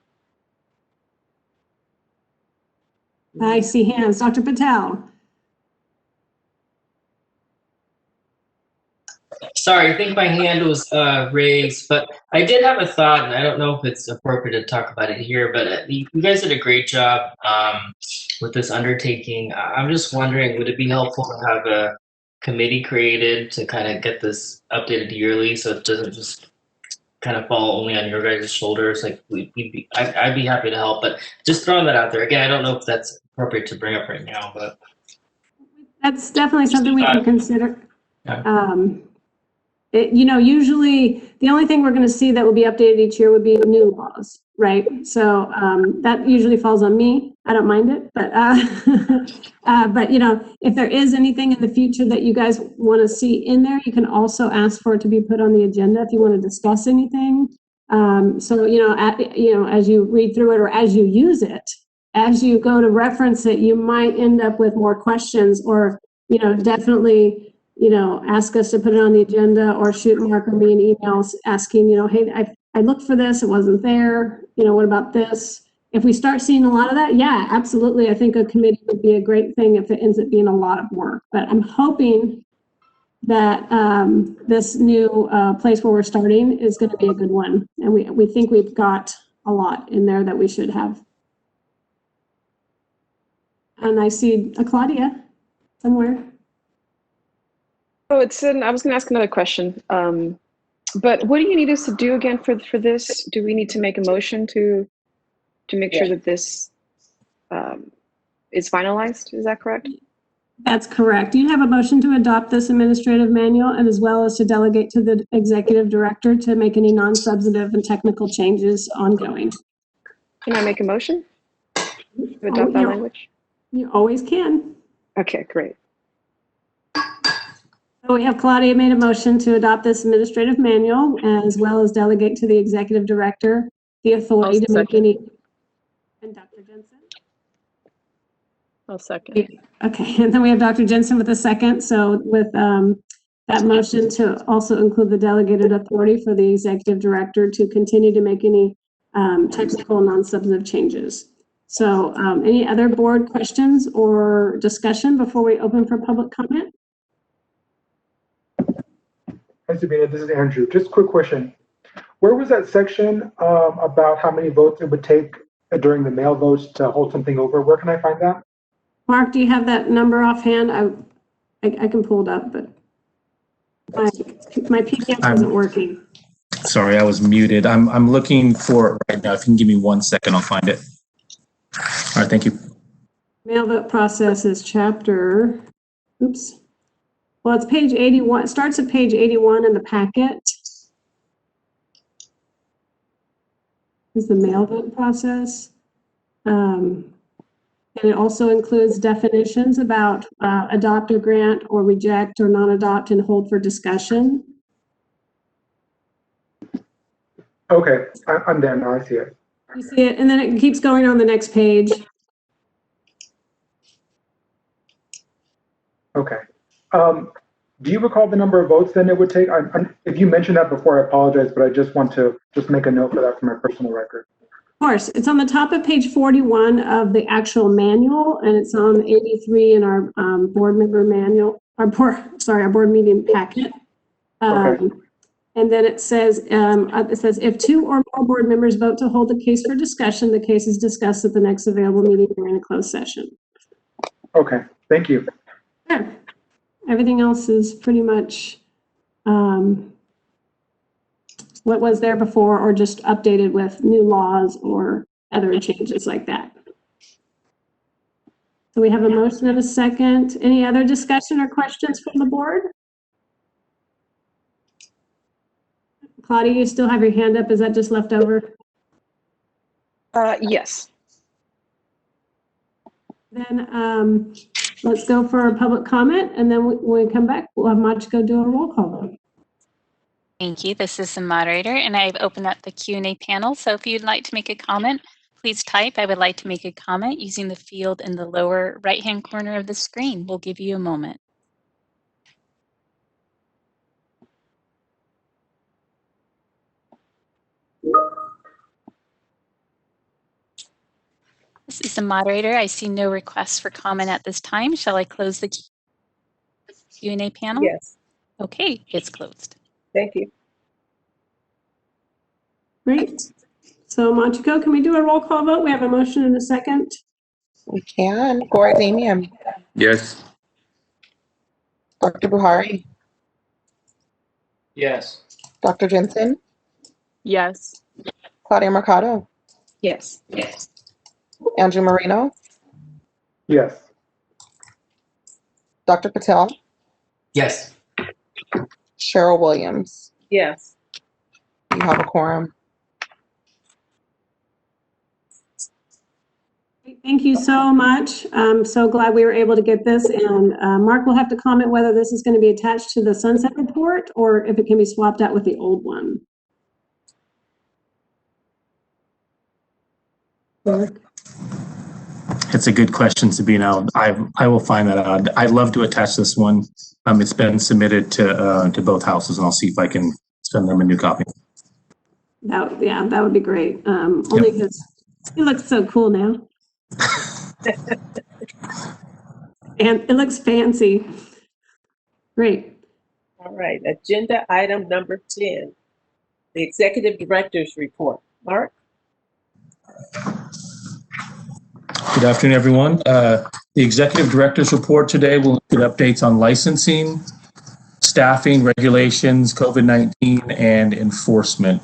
I see hands. Dr. Patel. Sorry, I think my hand was raised, but I did have a thought, and I don't know if it's appropriate to talk about it here, but you guys did a great job with this undertaking. I'm just wondering, would it be helpful to have a committee created to kind of get this updated yearly so it doesn't just kind of fall only on your guys' shoulders? Like I'd be happy to help, but just throwing that out there. Again, I don't know if that's appropriate to bring up right now, but That's definitely something we can consider. Yeah. Usually the only thing we're going to see that will be updated each year would be new laws, right? So that usually falls on me. I don't mind it, but if there is anything in the future that you guys want to see in there, you can also ask for it to be put on the agenda if you want to discuss anything. As you read through it or as you use it, as you go to reference it, you might end up with more questions or, definitely ask us to put it on the agenda or shoot Mark or me an email asking, hey, I looked for this, it wasn't there. What about this? If we start seeing a lot of that, yeah, absolutely. I think a committee would be a great thing if it ends up being a lot of work. But I'm hoping that this new place where we're starting is going to be a good one. And we think we've got a lot in there that we should have. And I see a Claudia somewhere. Oh, I was going to ask another question. But what do you need us to do again for this? Do we need to make a motion to make sure that this is finalized? Is that correct? That's correct. You have a motion to adopt this administrative manual and as well as to delegate to the executive director to make any non-substantive and technical changes ongoing. Can I make a motion to adopt that language? You always can. Okay, great. So we have Claudia made a motion to adopt this administrative manual as well as delegate to the executive director the authority to make any. And Dr. Jensen? I'll second. Okay, and then we have Dr. Jensen with a second. So with that motion to also include the delegated authority for the executive director to continue to make any technical non-substantive changes. So any other board questions or discussion before we open for public comment? Hi, Sabina, this is Andrew. Just a quick question. Where was that section about how many votes it would take during the mail votes to hold something over? Where can I find that? Mark, do you have that number offhand? I can pull it up, but my PDF wasn't working. Sorry, I was muted. I'm looking for it right now. If you can give me 1 second, I'll find it. All right, thank you. Mailbook Process is chapter, oops. Well, it's page 81. It starts at page 81 in the packet. Is the Mailbook Process. And it also includes definitions about adopt or grant or reject or non-adopt and hold for discussion. Okay, I'm there now. I see it. You see it, and then it keeps going on the next page. Okay. Do you recall the number of votes then it would take? If you mentioned that before, I apologize, but I just want to make a note for that for my personal record. Of course, it's on the top of page 41 of the actual manual, and it's on 83 in our board member manual, our board meeting packet. Okay. And then it says, if 2 or more board members vote to hold the case for discussion, the case is discussed at the next available meeting during a closed session. Okay, thank you. Sure. Everything else is pretty much what was there before, or just updated with new laws or other changes like that. So we have a motion and a second. Any other discussion or questions from the board? Claudia, you still have your hand up. Is that just left over? Yes. Then let's go for a public comment, and then when we come back, we'll have Machiko do a roll call vote. Thank you. This is the moderator, and I've opened up the Q&A panel. So if you'd like to make a comment, please type, I would like to make a comment, using the field in the lower right-hand corner of the screen. We'll give you a moment. This is the moderator. I see no requests for comment at this time. Shall I close the Q&A panel? Yes. Okay, it's closed. Thank you. Great. So Machiko, can we do a roll call vote? We have a motion and a second. We can. Gora Damian. Yes. Dr. Buhari. Yes. Dr. Jensen. Yes. Claudia Mercado. Yes. Andrew Marino. Yes. Dr. Patel. Yes. Cheryl Williams. Yes. You have a quorum. Thank you so much. I'm so glad we were able to get this. And Mark will have to comment whether this is going to be attached to the sunset report or if it can be swapped out with the old one. It's a good question, Sabina. I will find that out. I'd love to attach this one. It's been submitted to both houses, and I'll see if I can send them a new copy. That would be great. Only because it looks so cool now. And it looks fancy. Great. All right. Agenda item number 10, the Executive Director's Report. Mark? Good afternoon, everyone. The Executive Director's Report today will include updates on licensing, staffing, regulations, COVID-19, and enforcement.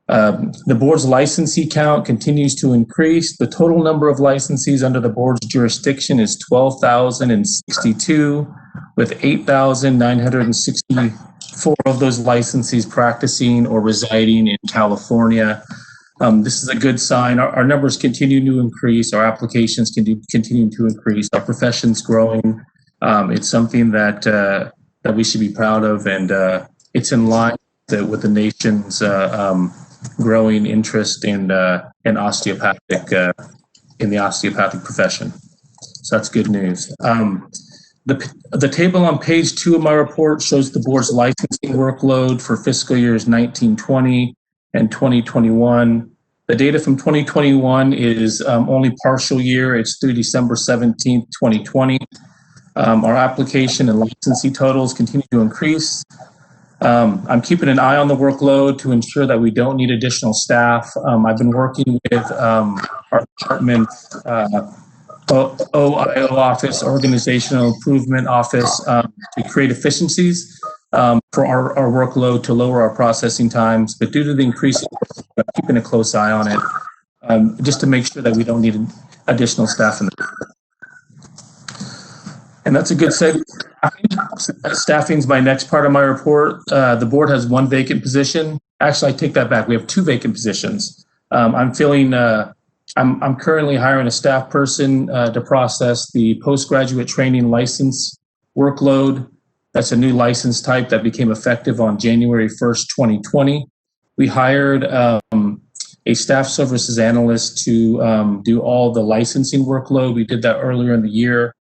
The board's licensee count continues to increase. The total number of licensees under the board's jurisdiction is 12,062, with 8,964 of those licensees practicing or residing in California. This is a good sign. Our numbers continue to increase. Our applications continue to increase. Our profession's growing. It's something that we should be proud of, and it's in line with the nation's growing interest in osteopathic in the osteopathic profession. So that's good news. The table on page 2 of my report shows the board's licensing workload for fiscal years 1920 and 2021. The data from 2021 is only partial year. It's through December 17th, 2020. Our application and licensee totals continue to increase. I'm keeping an eye on the workload to ensure that we don't need additional staff. I've been working with our department's OIO office, Organizational Improvement Office, to create efficiencies for our workload to lower our processing times. But due to the increasing, I'm keeping a close eye on it, just to make sure that we don't need additional staff in the. And that's a good segue. Staffing is my next part of my report. The board has one vacant position. Actually, I take that back. We have two vacant positions. I'm currently hiring a staff person to process the postgraduate training license workload. That's a new license type that became effective on January 1st, 2020. We hired a staff services analyst to do all the licensing workload. We did that earlier in the year.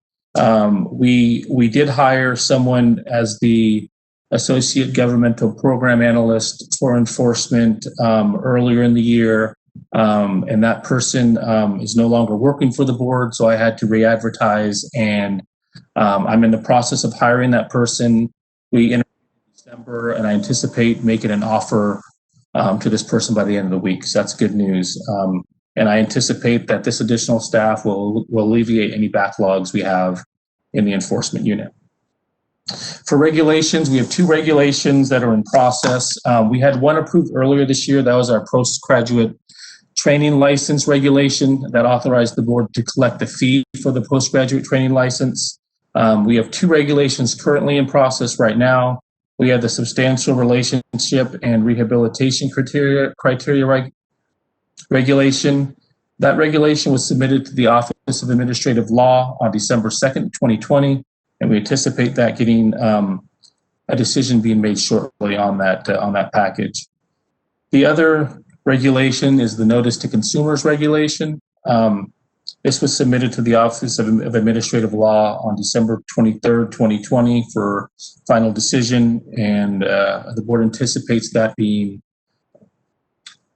We did hire someone as the associate governmental program analyst for enforcement earlier in the year, and that person is no longer working for the board, so I had to re-advertise, and I'm in the process of hiring that person. We interviewed in December, and I anticipate making an offer to this person by the end of the week, so that's good news. And I anticipate that this additional staff will alleviate any backlogs we have in the enforcement unit. For regulations, we have two regulations that are in process. We had one approved earlier this year. That was our postgraduate training license regulation that authorized the board to collect the fee for the postgraduate training license. We have two regulations currently in process right now. We have the substantial relationship and rehabilitation criteria regulation. That regulation was submitted to the Office of Administrative Law on December 2nd, 2020, and we anticipate that getting a decision being made shortly on that package. The other regulation is the Notice to Consumers regulation. This was submitted to the Office of Administrative Law on December 23rd, 2020 for final decision, and the board anticipates that being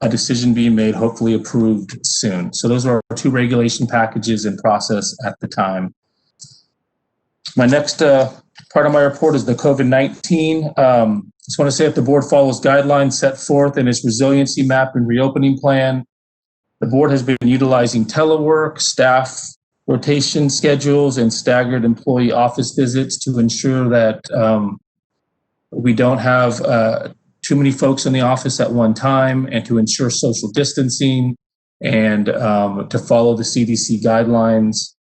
a decision being made, hopefully approved soon. So those are our two regulation packages in process at the time. My next part of my report is the COVID-19. Just want to say that the board follows guidelines set forth in its resiliency map and reopening plan. The board has been utilizing telework, staff rotation schedules, and staggered employee office visits to ensure that we don't have too many folks in the office at one time, and to ensure social distancing and to follow the CDC guidelines.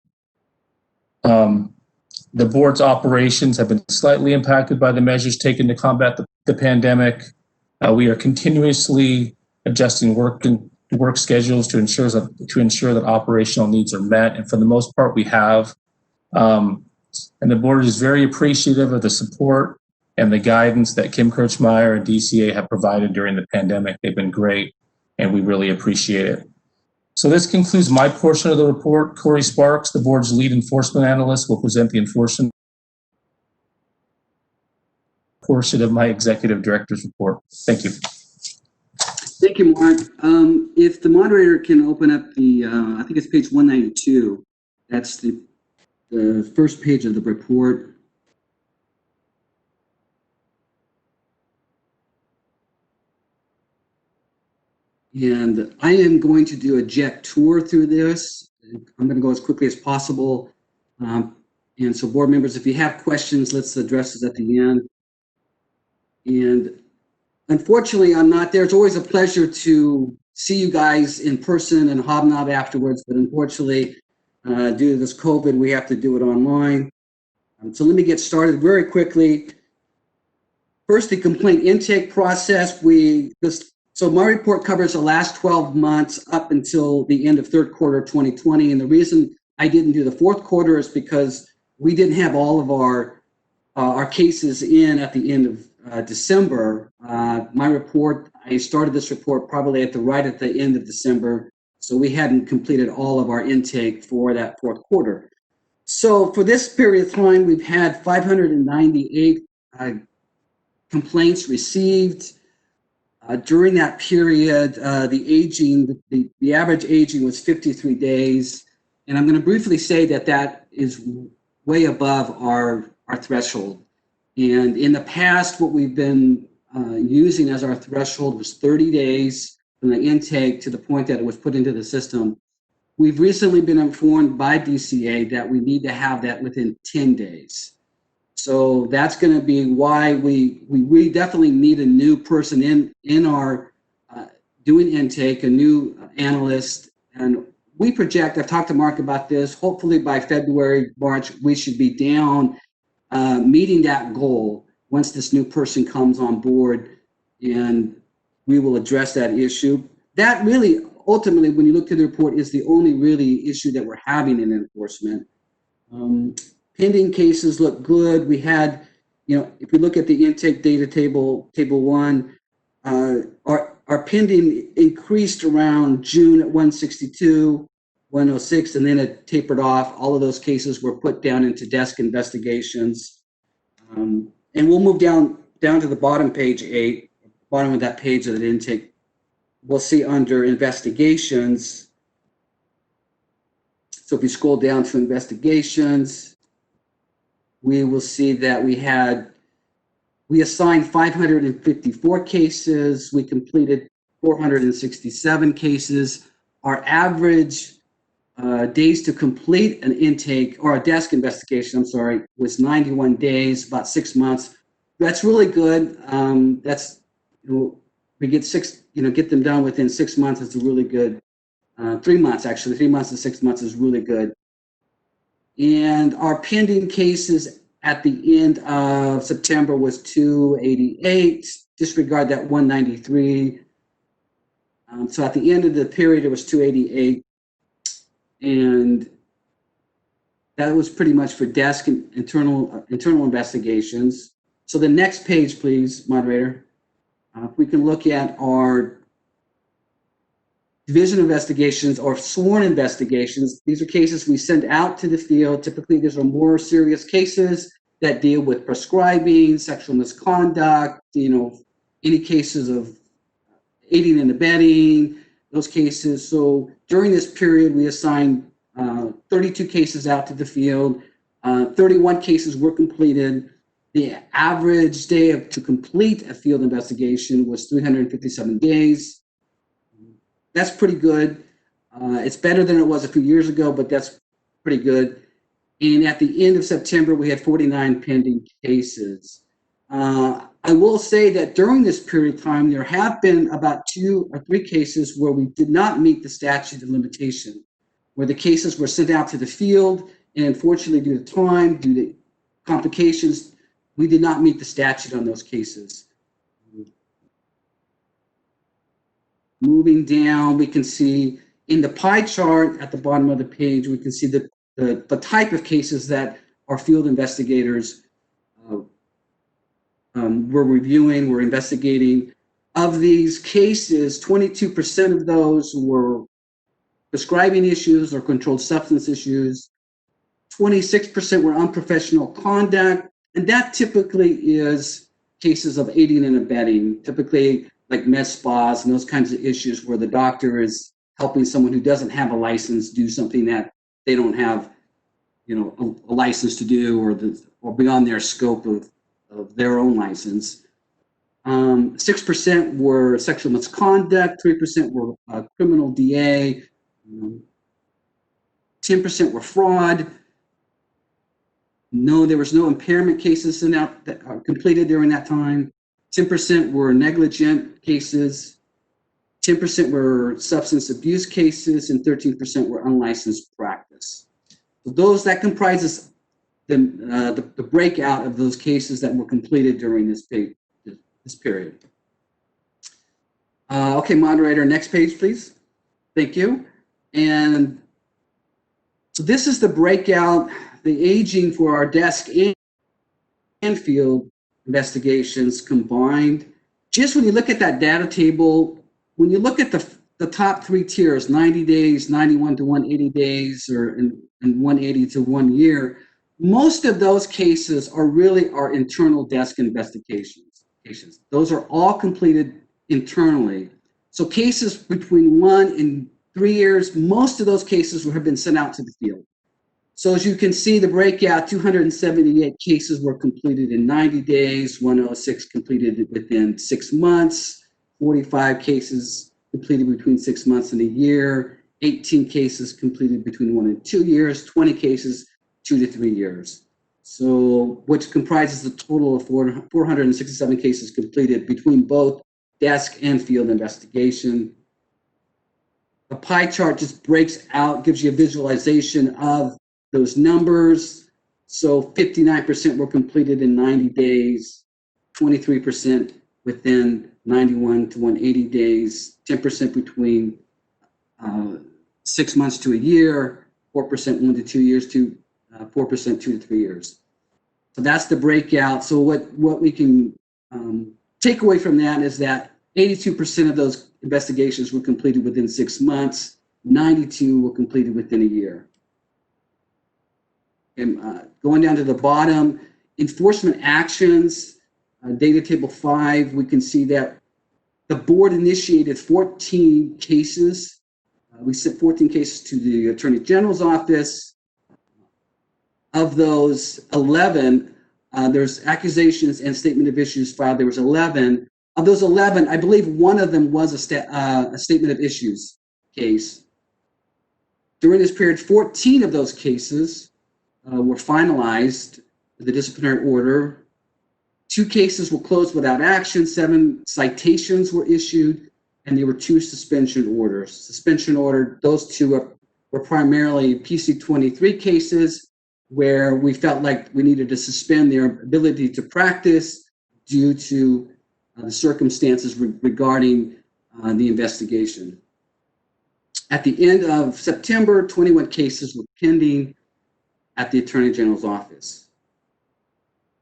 The board's operations have been slightly impacted by the measures taken to combat the pandemic. We are continuously adjusting work schedules to ensure that operational needs are met, and for the most part, we have. And the board is very appreciative of the support and the guidance that Kim Kirchmeier and DCA have provided during the pandemic. They've been great, and we really appreciate it. So this concludes my portion of the report. Corey Sparks, the board's lead enforcement analyst, will present the enforcement portion of my executive director's report. Thank you. Thank you, Mark. If the moderator can open up the, I think it's page 192. That's the first page of the report. And I am going to do a jet tour through this. I'm going to go as quickly as possible. And so board members, if you have questions, let's address this at the end. And unfortunately, I'm not there. It's always a pleasure to see you guys in person and hobnob afterwards, but unfortunately, due to this COVID, we have to do it online. So let me get started very quickly. First, the complaint intake process. So my report covers the last 12 months up until the end of third quarter 2020. And the reason I didn't do the fourth quarter is because we didn't have all of our cases in at the end of December. My report, I started this report probably right at the end of December. So we hadn't completed all of our intake for that fourth quarter. So for this period of time, we've had 598 complaints received. During that period, the average aging was 53 days. And I'm going to briefly say that that is way above our threshold. And in the past, what we've been using as our threshold was 30 days from the intake to the point that it was put into the system. We've recently been informed by DCA that we need to have that within 10 days. So that's going to be why we definitely need a new person in our doing intake, a new analyst. And we project, I've talked to Mark about this, hopefully by February, March, we should be down meeting that goal once this new person comes on board, and we will address that issue. That really, ultimately, when you look to the report, is the only really issue that we're having in enforcement. Pending cases look good. We had, if we look at the intake data table 1, our pending increased around June at 162, 106, and then it tapered off. All of those cases were put down into desk investigations. And we'll move down to the bottom, page 8, bottom of that page of the intake. We'll see under investigations. So if we scroll down to investigations, we will see that we assigned 554 cases. We completed 467 cases. Our average days to complete an intake or a desk investigation, was 91 days, about 6 months. That's really good. We get them done within 6 months. It's a really good. 3 months, actually. 3 months to 6 months is really good. And our pending cases at the end of September was 288. Disregard that 193. So at the end of the period, it was 288. And that was pretty much for desk and internal investigations. So the next page, please, moderator. If we can look at our division investigations or sworn investigations. These are cases we send out to the field. Typically, these are more serious cases that deal with prescribing, sexual misconduct, any cases of aiding and abetting, those cases. So during this period, we assigned 32 cases out to the field. 31 cases were completed. The average day to complete a field investigation was 357 days. That's pretty good. It's better than it was a few years ago, but that's pretty good. And at the end of September, we had 49 pending cases. I will say that during this period of time, there have been about 2 or 3 cases where we did not meet the statute of limitation, where the cases were sent out to the field, and unfortunately, due to time, due to complications, we did not meet the statute on those cases. Moving down, we can see in the pie chart at the bottom of the page, we can see the type of cases that our field investigators were reviewing, were investigating. Of these cases, 22% of those were prescribing issues or controlled substance issues. 26% were unprofessional conduct, and that typically is cases of aiding and abetting, typically like med spas and those kinds of issues where the doctor is helping someone who doesn't have a license do something that they don't have, a license to do or beyond their scope of their own license. 6% were sexual misconduct, 3% were criminal DA, 10% were fraud. No, there was no impairment cases sent out that are completed during that time. 10% were negligent cases, 10% were substance abuse cases, and 13% were unlicensed practice. So that comprises the breakout of those cases that were completed during this period. Okay, moderator, next page, please. Thank you. And so this is the breakout, the aging for our desk and field investigations combined. Just when you look at that data table, when you look at the top 3 tiers, 90 days, 91 to 180 days, and 180 to 1 year, most of those cases are really our internal desk investigations. Those are all completed internally. So cases between 1 and 3 years, most of those cases have been sent out to the field. So as you can see, the breakout, 278 cases were completed in 90 days, 106 completed within 6 months, 45 cases completed between 6 months and a year, 18 cases completed between 1 and 2 years, 20 cases 2 to 3 years. So which comprises a total of 467 cases completed between both desk and field investigation. The pie chart just breaks out, gives you a visualization of those numbers. So 59% were completed in 90 days, 23% within 91 to 180 days, 10% between 6 months to a year, 4% 1 to 2 years, 4% 2 to 3 years. So that's the breakout. So what we can take away from that is that 82% of those investigations were completed within 6 months, 92 were completed within a year. And going down to the bottom, enforcement actions, data table 5, we can see that the board initiated 14 cases. We sent 14 cases to the Attorney General's office. Of those 11, there's accusations and statement of issues filed. There was 11. Of those 11, I believe one of them was a statement of issues case. During this period, 14 of those cases were finalized with a disciplinary order. 2 cases were closed without action, 7 citations were issued, and there were 2 suspension orders. Suspension order, those 2 were primarily PC-23 cases where we felt like we needed to suspend their ability to practice due to the circumstances regarding the investigation. At the end of September, 21 cases were pending at the Attorney General's office.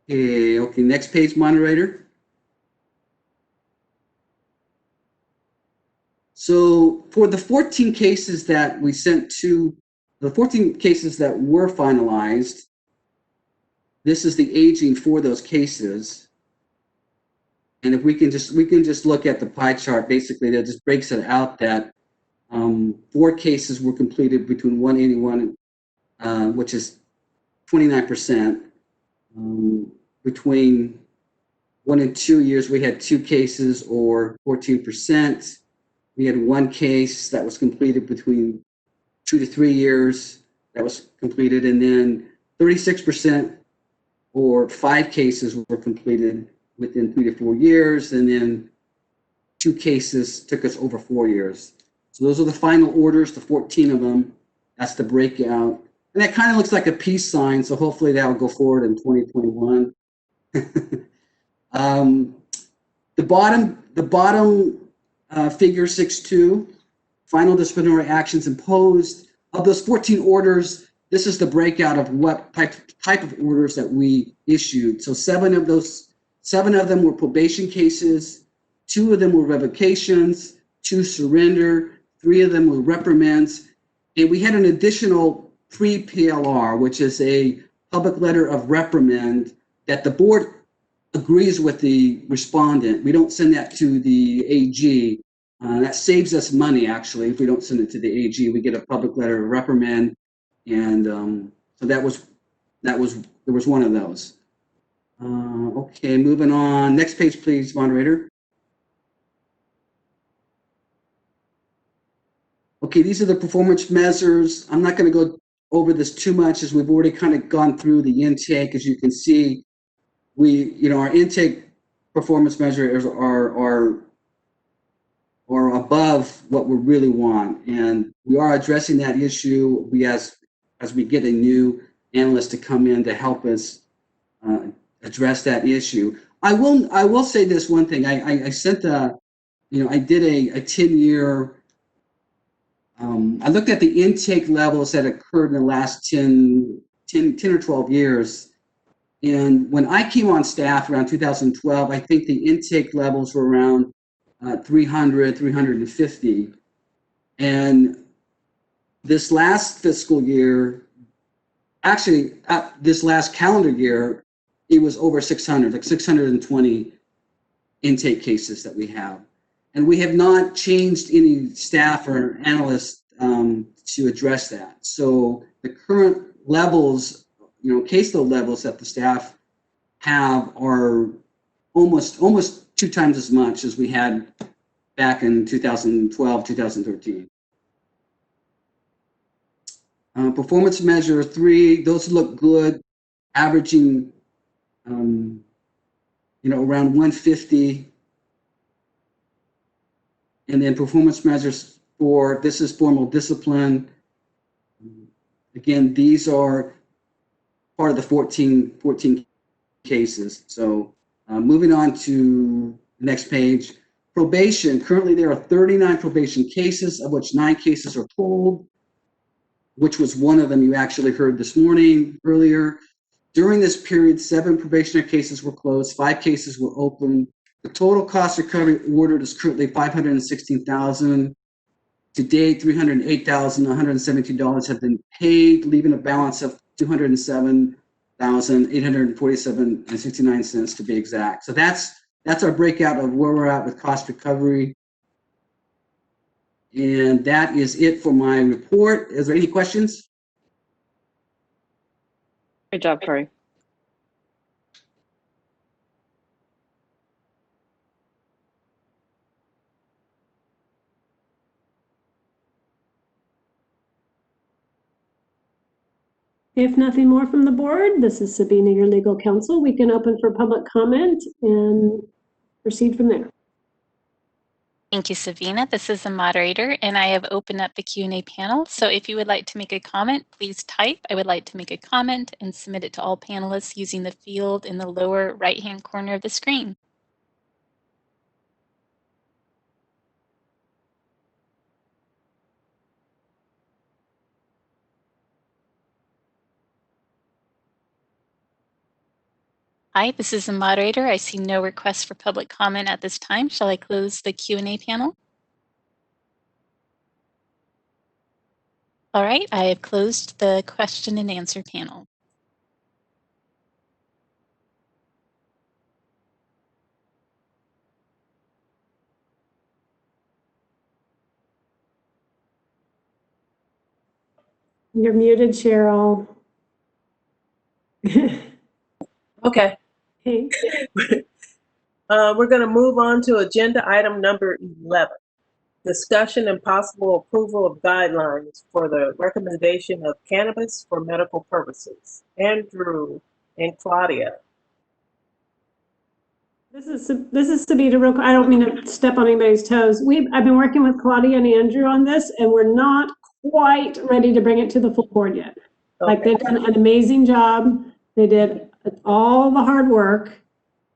Okay, next page, moderator. So for the 14 cases that we sent to, the 14 cases that were finalized, this is the aging for those cases. And if we can just look at the pie chart, basically that just breaks it out that 4 cases were completed between 181, which is 29%. Between 1 and 2 years, we had 2 cases, or 14%. We had 1 case that was completed between 2 to 3 years that was completed, and then 36%, or 5 cases, were completed within 3 to 4 years, and then 2 cases took us over 4 years. So those are the final orders, the 14 of them. That's the breakout. And that kind of looks like a peace sign, so hopefully that will go forward in 2021. The bottom figure 6.2, final disciplinary actions imposed. Of those 14 orders, this is the breakout of what type of orders that we issued. So 7 of them were probation cases, 2 of them were revocations, 2 surrender, 3 of them were reprimands, and we had an additional pre-PLR, which is a public letter of reprimand that the board agrees with the respondent. We don't send that to the AG. That saves us money, actually, if we don't send it to the AG. We get a public letter of reprimand, and so there was one of those. Okay, moving on. Next page, please, moderator. Okay, these are the performance measures. I'm not going to go over this too much, as we've already kind of gone through the intake. As you can see, our intake performance measures are above what we really want, and we are addressing that issue. As we get a new analyst to come in to help us address that issue. I will say this one thing. I sent I did a 10-year. I looked at the intake levels that occurred in the last 10 or 12 years. And when I came on staff around 2012, I think the intake levels were around 300, 350. And this last fiscal year, actually, this last calendar year, it was over 600, like 620 intake cases that we have. And we have not changed any staff or analysts to address that. So the current levels, caseload levels that the staff have are almost 2 times as much as we had back in 2012, 2013. Performance measure 3, those look good, averaging, around 150. And then performance measures 4, this is formal discipline. Again, these are part of the 14 cases. So moving on to the next page. Probation, currently there are 39 probation cases, of which 9 cases are told, which was one of them you actually heard this morning earlier. During this period, 7 probationary cases were closed, 5 cases were open. The total cost recovery ordered is currently $516,000. To date, $308,172 have been paid, leaving a balance of $207,847.69 to be exact. So that's our breakout of where we're at with cost recovery. And that is it for my report. Is there any questions? Great job, Corey. If nothing more from the board, this is Sabina, your legal counsel. We can open for public comment and proceed from there. Thank you, Sabina. This is the moderator, and I have opened up the Q&A panel. So if you would like to make a comment, please type, "I would like to make a comment," and submit it to all panelists using the field in the lower right-hand corner of the screen. Hi, this is the moderator. I see no requests for public comment at this time. Shall I close the Q&A panel? All right, I have closed the question and answer panel. You're muted, Cheryl. Okay. Hey. We're going to move on to agenda item number 11. Discussion and possible approval of guidelines for the recommendation of cannabis for medical purposes. Andrew and Claudia. This is Sabina real quick. I don't mean to step on anybody's toes. I've been working with Claudia and Andrew on this, and we're not quite ready to bring it to the full board yet. Okay. Like, they've done an amazing job. They did all the hard work.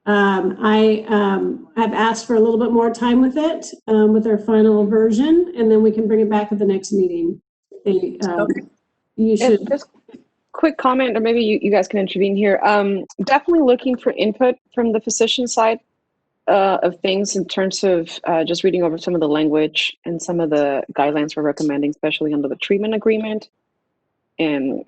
I've asked for a little bit more time with it, with their final version, and then we can bring it back at the next meeting. You should. And just quick comment, or maybe you guys can intervene here. Definitely looking for input from the physician side of things in terms of just reading over some of the language and some of the guidelines we're recommending, especially under the treatment agreement. And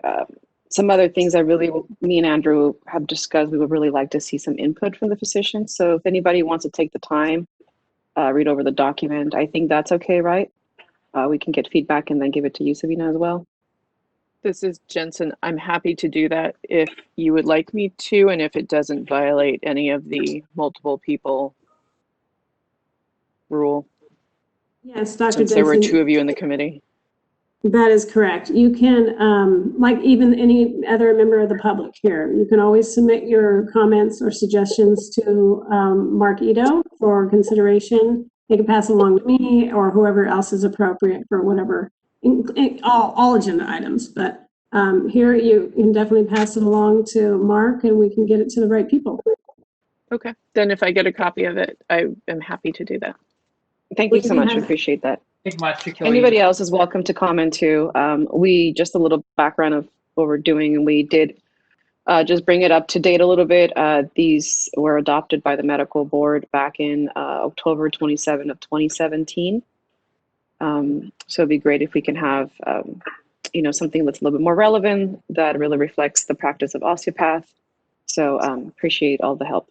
some other things me and Andrew have discussed, we would really like to see some input from the physicians. So if anybody wants to take the time, read over the document, I think that's okay, right? We can get feedback and then give it to you, Sabina, as well. This is Jensen. I'm happy to do that if you would like me to, and if it doesn't violate any of the multiple people rule. Yes, Dr. Since Jensen. there were 2 of you in the committee. That is correct. You can, like even any other member of the public here, you can always submit your comments or suggestions to Mark Ito for consideration. They can pass along to me or whoever else is appropriate for whatever, all agenda items. But here you can definitely pass it along to Mark and we can get it to the right people. Okay. Then if I get a copy of it, I am happy to do that. Thank you so much. We appreciate that. Anybody else is welcome to comment too. Just a little background of what we're doing, and we did just bring it up to date a little bit. These were adopted by the medical board back in October 27 of 2017. So it'd be great if we can have, something that's a little bit more relevant that really reflects the practice of osteopath. So appreciate all the help.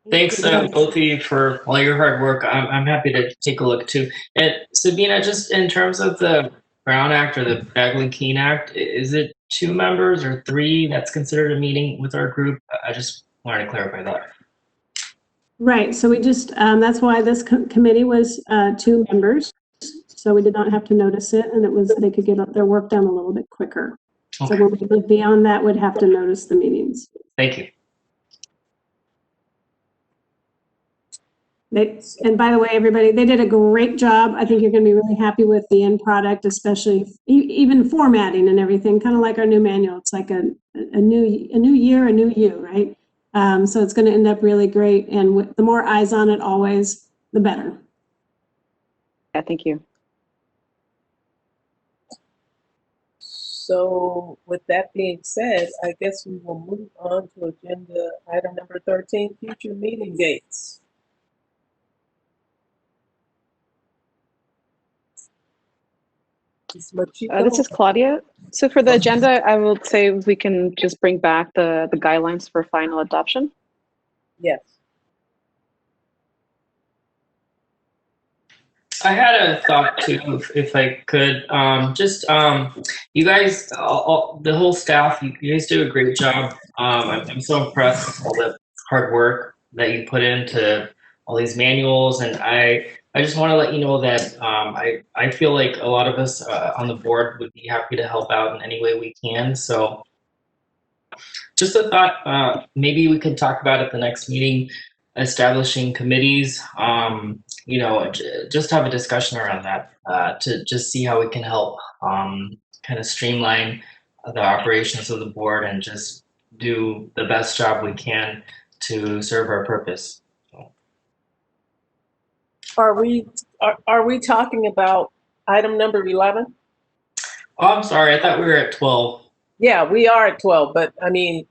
Thanks, both of you, for all your hard work. I'm happy to take a look too. And Sabina, just in terms of the Brown Act or the Bagley-Keene Act, is it 2 members or 3 that's considered a meeting with our group? I just wanted to clarify that. Right. So we just, that's why this committee was 2 members. So we did not have to notice it, and it was, they could get their work done a little bit quicker. Okay. So when we look beyond that, we'd have to notice the meetings. Thank you. And by the way, everybody, they did a great job. I think you're going to be really happy with the end product, especially even formatting and everything, kind of like our new manual. It's like a new year, a new you, right? So it's going to end up really great. And the more eyes on it always, the better. Yeah, thank you. So with that being said, I guess we will move on to agenda item number 13, future meeting dates. This is Claudia. So for the agenda, I will say we can just bring back the guidelines for final adoption. Yes. I had a thought too, if I could. You guys, the whole staff, you guys do a great job. I'm so impressed with all the hard work that you put into all these manuals, and I just want to let you know that I feel like a lot of us on the board would be happy to help out in any way we can. So just a thought, maybe we could talk about at the next meeting, establishing committees, just have a discussion around that to just see how we can help kind of streamline the operations of the board and just do the best job we can to serve our purpose. Are we talking about item number 11? Oh, I'm sorry. I thought we were at 12. Yeah, we are at 12, but I mean,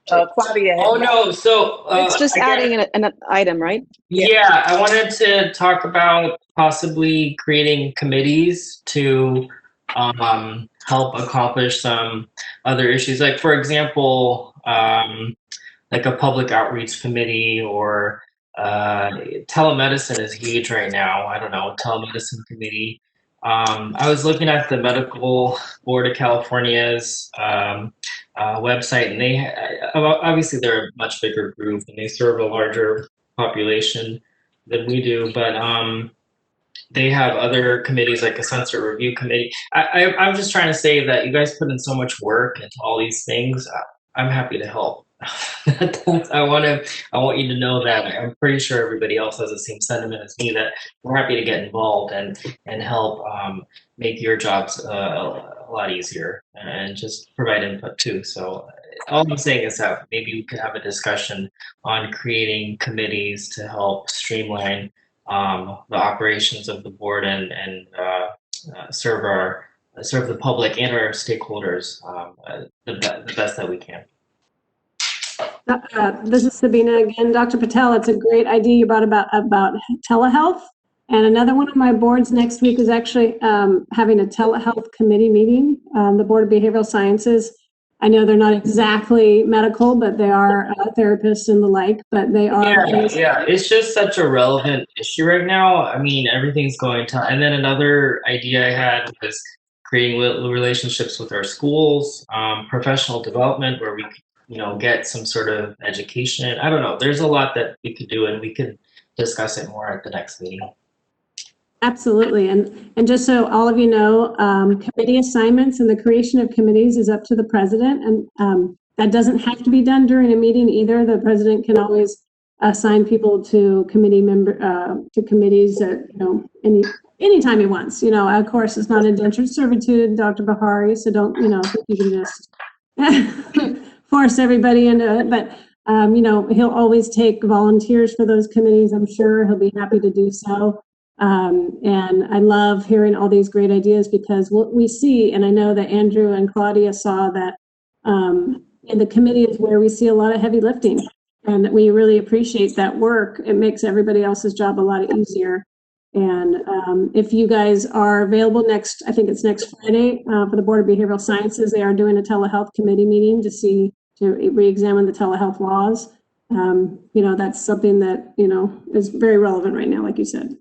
Claudia. Oh no, so it's just adding an item, right? Yeah, I wanted to talk about possibly creating committees to help accomplish some other issues. Like for example, like a public outreach committee, or telemedicine is huge right now. I don't know, telemedicine committee. I was looking at the Medical Board of California's website, and they obviously they're a much bigger group and they serve a larger population than we do, but they have other committees like a censor review committee. I'm just trying to say that you guys put in so much work into all these things. I'm happy to help. I want you to know that I'm pretty sure everybody else has the same sentiment as me, that we're happy to get involved and help make your jobs a lot easier and just provide input too. So all I'm saying is that maybe we could have a discussion on creating committees to help streamline the operations of the board and serve the public and our stakeholders the best that we can. This is Sabina again. Dr. Patel, it's a great idea you brought about telehealth. And another one of my boards next week is actually having a telehealth committee meeting. The Board of Behavioral Sciences, I know they're not exactly medical, but they are therapists and the like, but they are. Yeah, it's just such a relevant issue right now. I mean, everything's going to, and then another idea I had was creating relationships with our schools, professional development, where we could, get some sort of education. I don't know. There's a lot that we could do, and we could discuss it more at the next meeting. Absolutely. And just so all of you know, committee assignments and the creation of committees is up to the president. And that doesn't have to be done during a meeting either. The president can always assign people to committees at, anytime he wants. Of course, it's not indentured servitude, Dr. Bahari, so don't, think you can just force everybody into it. But, he'll always take volunteers for those committees. I'm sure he'll be happy to do so. And I love hearing all these great ideas, because what we see, and I know that Andrew and Claudia saw that in the committee is where we see a lot of heavy lifting, and we really appreciate that work. It makes everybody else's job a lot easier. And if you guys are available I think it's next Friday for the Board of Behavioral Sciences, they are doing a telehealth committee meeting to re-examine the telehealth laws. That's something that, is very relevant right now, like you said.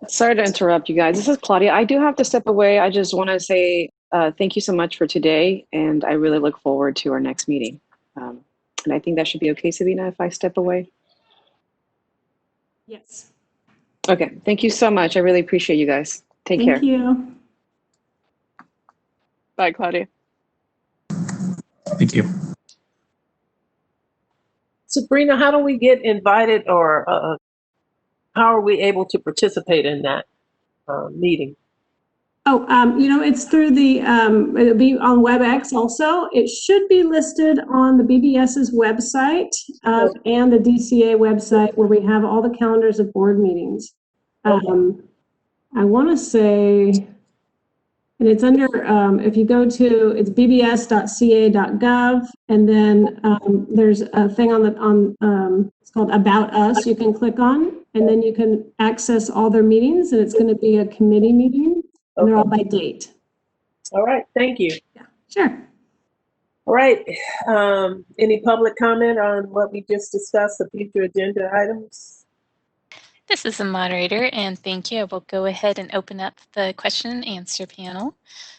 Sorry to interrupt you guys. This is Claudia. I do have to step away. I just want to say thank you so much for today, and I really look forward to our next meeting. And I think that should be okay, Sabina, if I step away. Yes. Okay. Thank you so much. I really appreciate you guys. Take care. Thank you. Bye, Claudia. Thank you. Sabrina, how do we get invited, or how are we able to participate in that meeting? Oh, it's through the, it'll be on WebEx also. It should be listed on the BBS's website and the DCA website, where we have all the calendars of board meetings. I want to say, and it's under, if you go to, it's bbs.ca.gov, and then there's a thing it's called About Us, you can click on, and then you can access all their meetings, and it's going to be a committee meeting, and they're all by date. All right, thank you. Yeah, sure. All right, any public comment on what we just discussed, the future agenda items? This is the moderator, and thank you. I will go ahead and open up the question and answer panel.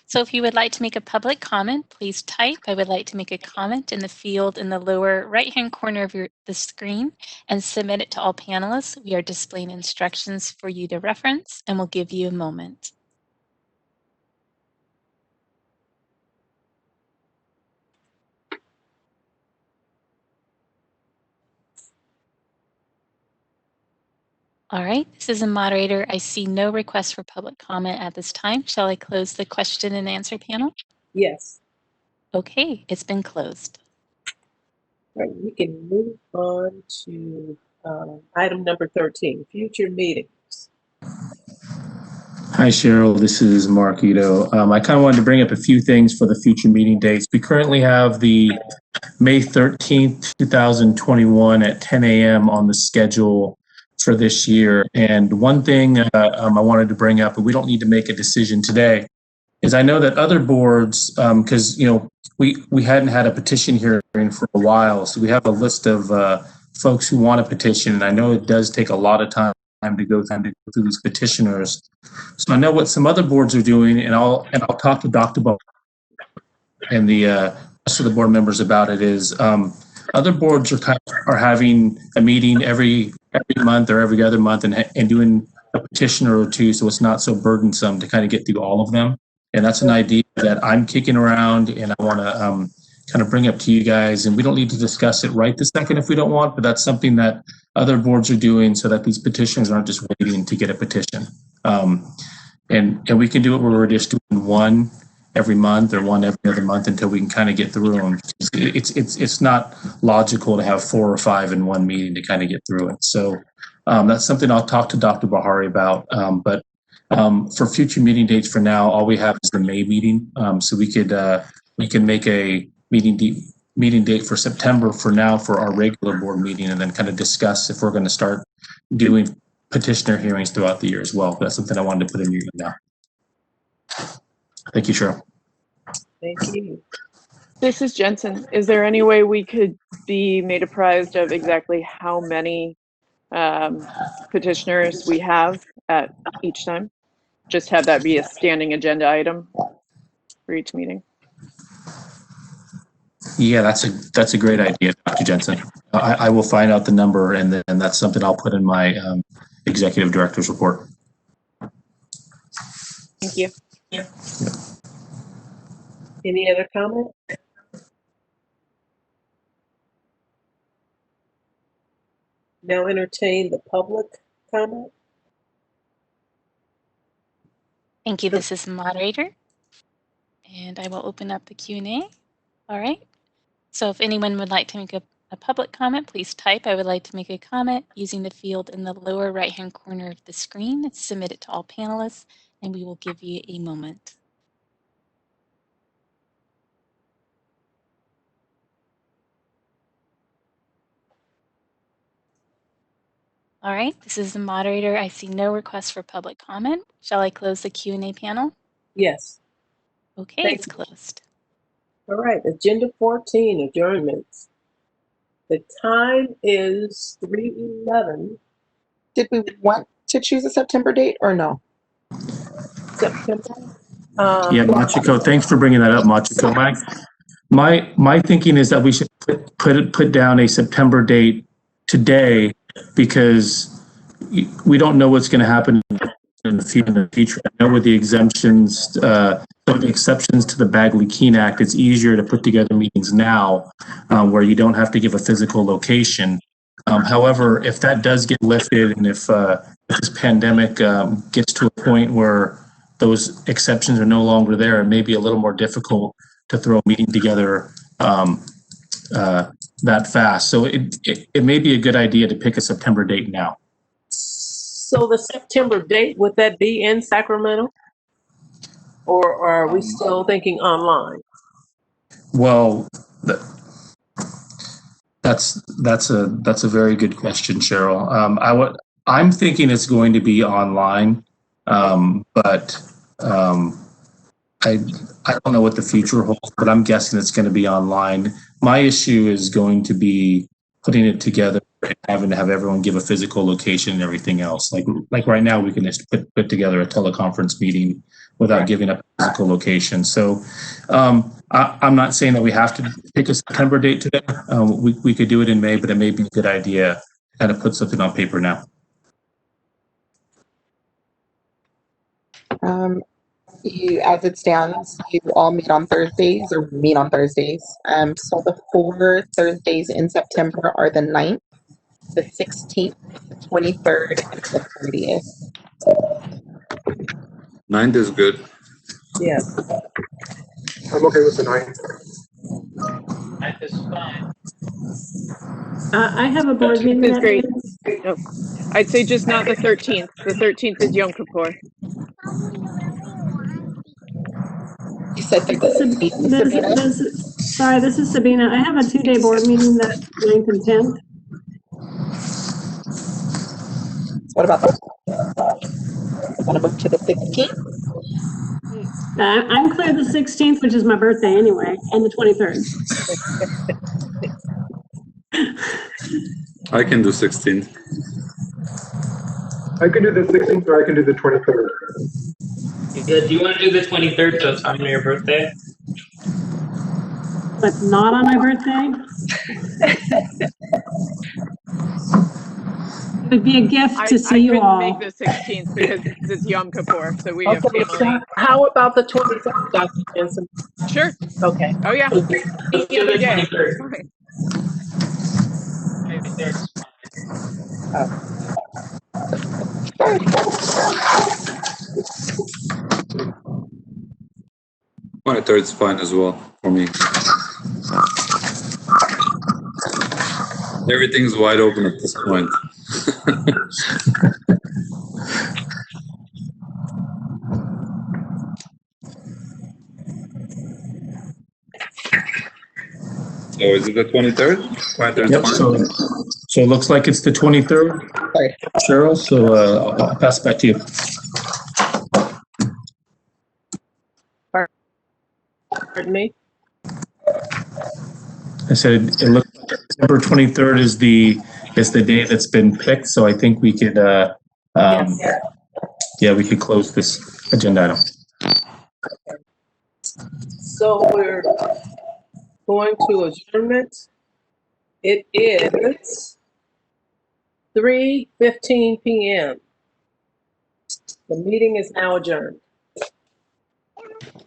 So if you would like to make a public comment, please type "I would like to make a comment" in the field in the lower right-hand corner of the screen and submit it to all panelists. We are displaying instructions for you to reference, and we'll give you a moment. All right, this is a moderator. I see no request for public comment at this time. Shall I close the question and answer panel? Yes. Okay, it's been closed. All right, we can move on to item number 13, future meetings. Hi, Cheryl. This is Mark Ito. I kind of wanted to bring up a few things for the future meeting dates. We currently have the May 13th, 2021 at 10 a.m. on the schedule for this year. And one thing I wanted to bring up, but we don't need to make a decision today, is I know that other boards, because we hadn't had a petition hearing for a while, so we have a list of folks who want a petition, and I know it does take a lot of time to go through these petitioners. So I know what some other boards are doing, and I'll talk to Dr. Bo and the rest of the board members about it. Is other boards are having a meeting every month or every other month and doing a petitioner or two, so it's not so burdensome to kind of get through all of them. And that's an idea that I'm kicking around, and I want to kind of bring up to you guys. And we don't need to discuss it right this second if we don't want, but that's something that other boards are doing so that these petitioners aren't just waiting to get a petition. And we can do it where we're just doing one every month or one every other month until we can kind of get through them. It's not logical to have 4 or 5 in one meeting to kind of get through it. So that's something I'll talk to Dr. Bahari about. But for future meeting dates for now, all we have is the May meeting. So we can make a meeting date for September for now for our regular board meeting, and then kind of discuss if we're going to start doing petitioner hearings throughout the year as well. That's something I wanted to put in your email. Thank you, Cheryl. Thank you. This is Jensen. Is there any way we could be made apprised of exactly how many petitioners we have at each time? Just have that be a standing agenda item for each meeting. Yeah, that's a great idea, Dr. Jensen. I will find out the number, and then that's something I'll put in my executive director's report. Thank you. Yeah. Any other comment? Now entertain the public comment. Thank you. This is the moderator, and I will open up the Q&A. All right. So if anyone would like to make a public comment, please type "I would like to make a comment" using the field in the lower right-hand corner of the screen. Submit it to all panelists, and we will give you a moment. All right, this is the moderator. I see no request for public comment. Shall I close the Q&A panel? Yes. Okay, it's closed. All right, agenda 14, adjournments. The time is 3:11. Did we want to choose a September date or no? September. Yeah, Machiko, thanks for bringing that up, Machiko. My thinking is that we should put down a September date today, because we don't know what's going to happen in the future. I know with the exemptions, the exceptions to the Bagley-Keene Act, it's easier to put together meetings now where you don't have to give a physical location. However, if that does get lifted, and if this pandemic gets to a point where those exceptions are no longer there, it may be a little more difficult to throw a meeting together that fast. So it may be a good idea to pick a September date now. So the September date, would that be in Sacramento? Or are we still thinking online? Well, that's a very good question, Cheryl. I'm thinking it's going to be online, but I don't know what the future holds, but I'm guessing it's going to be online. My issue is going to be putting it together and having to have everyone give a physical location and everything else. Like right now, we can just put together a teleconference meeting without giving up a physical location. So I'm not saying that we have to pick a September date today. We could do it in May, but it may be a good idea to kind of put something on paper now. As it stands, you all meet on Thursdays or meet on Thursdays. So the 4 Thursdays in September are the 9th, the 16th, the 23rd, and the 30th. 9th is good. Yeah. I'm okay with the 9th. 9th is fine. I have a board meeting. Is great. Oh, I'd say just not the 13th. The 13th is Yom Kippur. You said sorry, this is Sabina. I have a 2-day board meeting that 9th and 10th. What about the want to move to the 16th? I'm clear the 16th, which is my birthday anyway, and the 23rd. I can do 16th. I can do the 16th or I can do the 23rd. Yeah, do you want to do the 23rd, so it's on your birthday? But not on my birthday? It would be a gift to see you all. I couldn't make the 16th because it's Yom Kippur, so we have family. So how about the 23rd, Dr. Jensen? Sure. Okay. Oh, yeah. Let's do the 23rd. Oh. 23rd is fine as well for me. Everything's wide open at this point. So is it the 23rd? 23rd. Yep. So it looks like it's the 23rd, Cheryl. So I'll pass it back to you. Pardon me? I said it looks like December 23rd is the day that's been picked. So I think we could we could close this agenda item. So we're going to adjournment. It is 3:15 p.m. The meeting is now adjourned.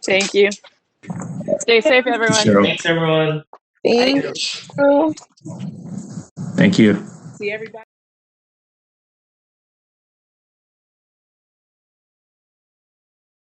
Thank you. Stay safe, everyone. Cheryl. Thanks, everyone. Thank you. Thank you. See everybody.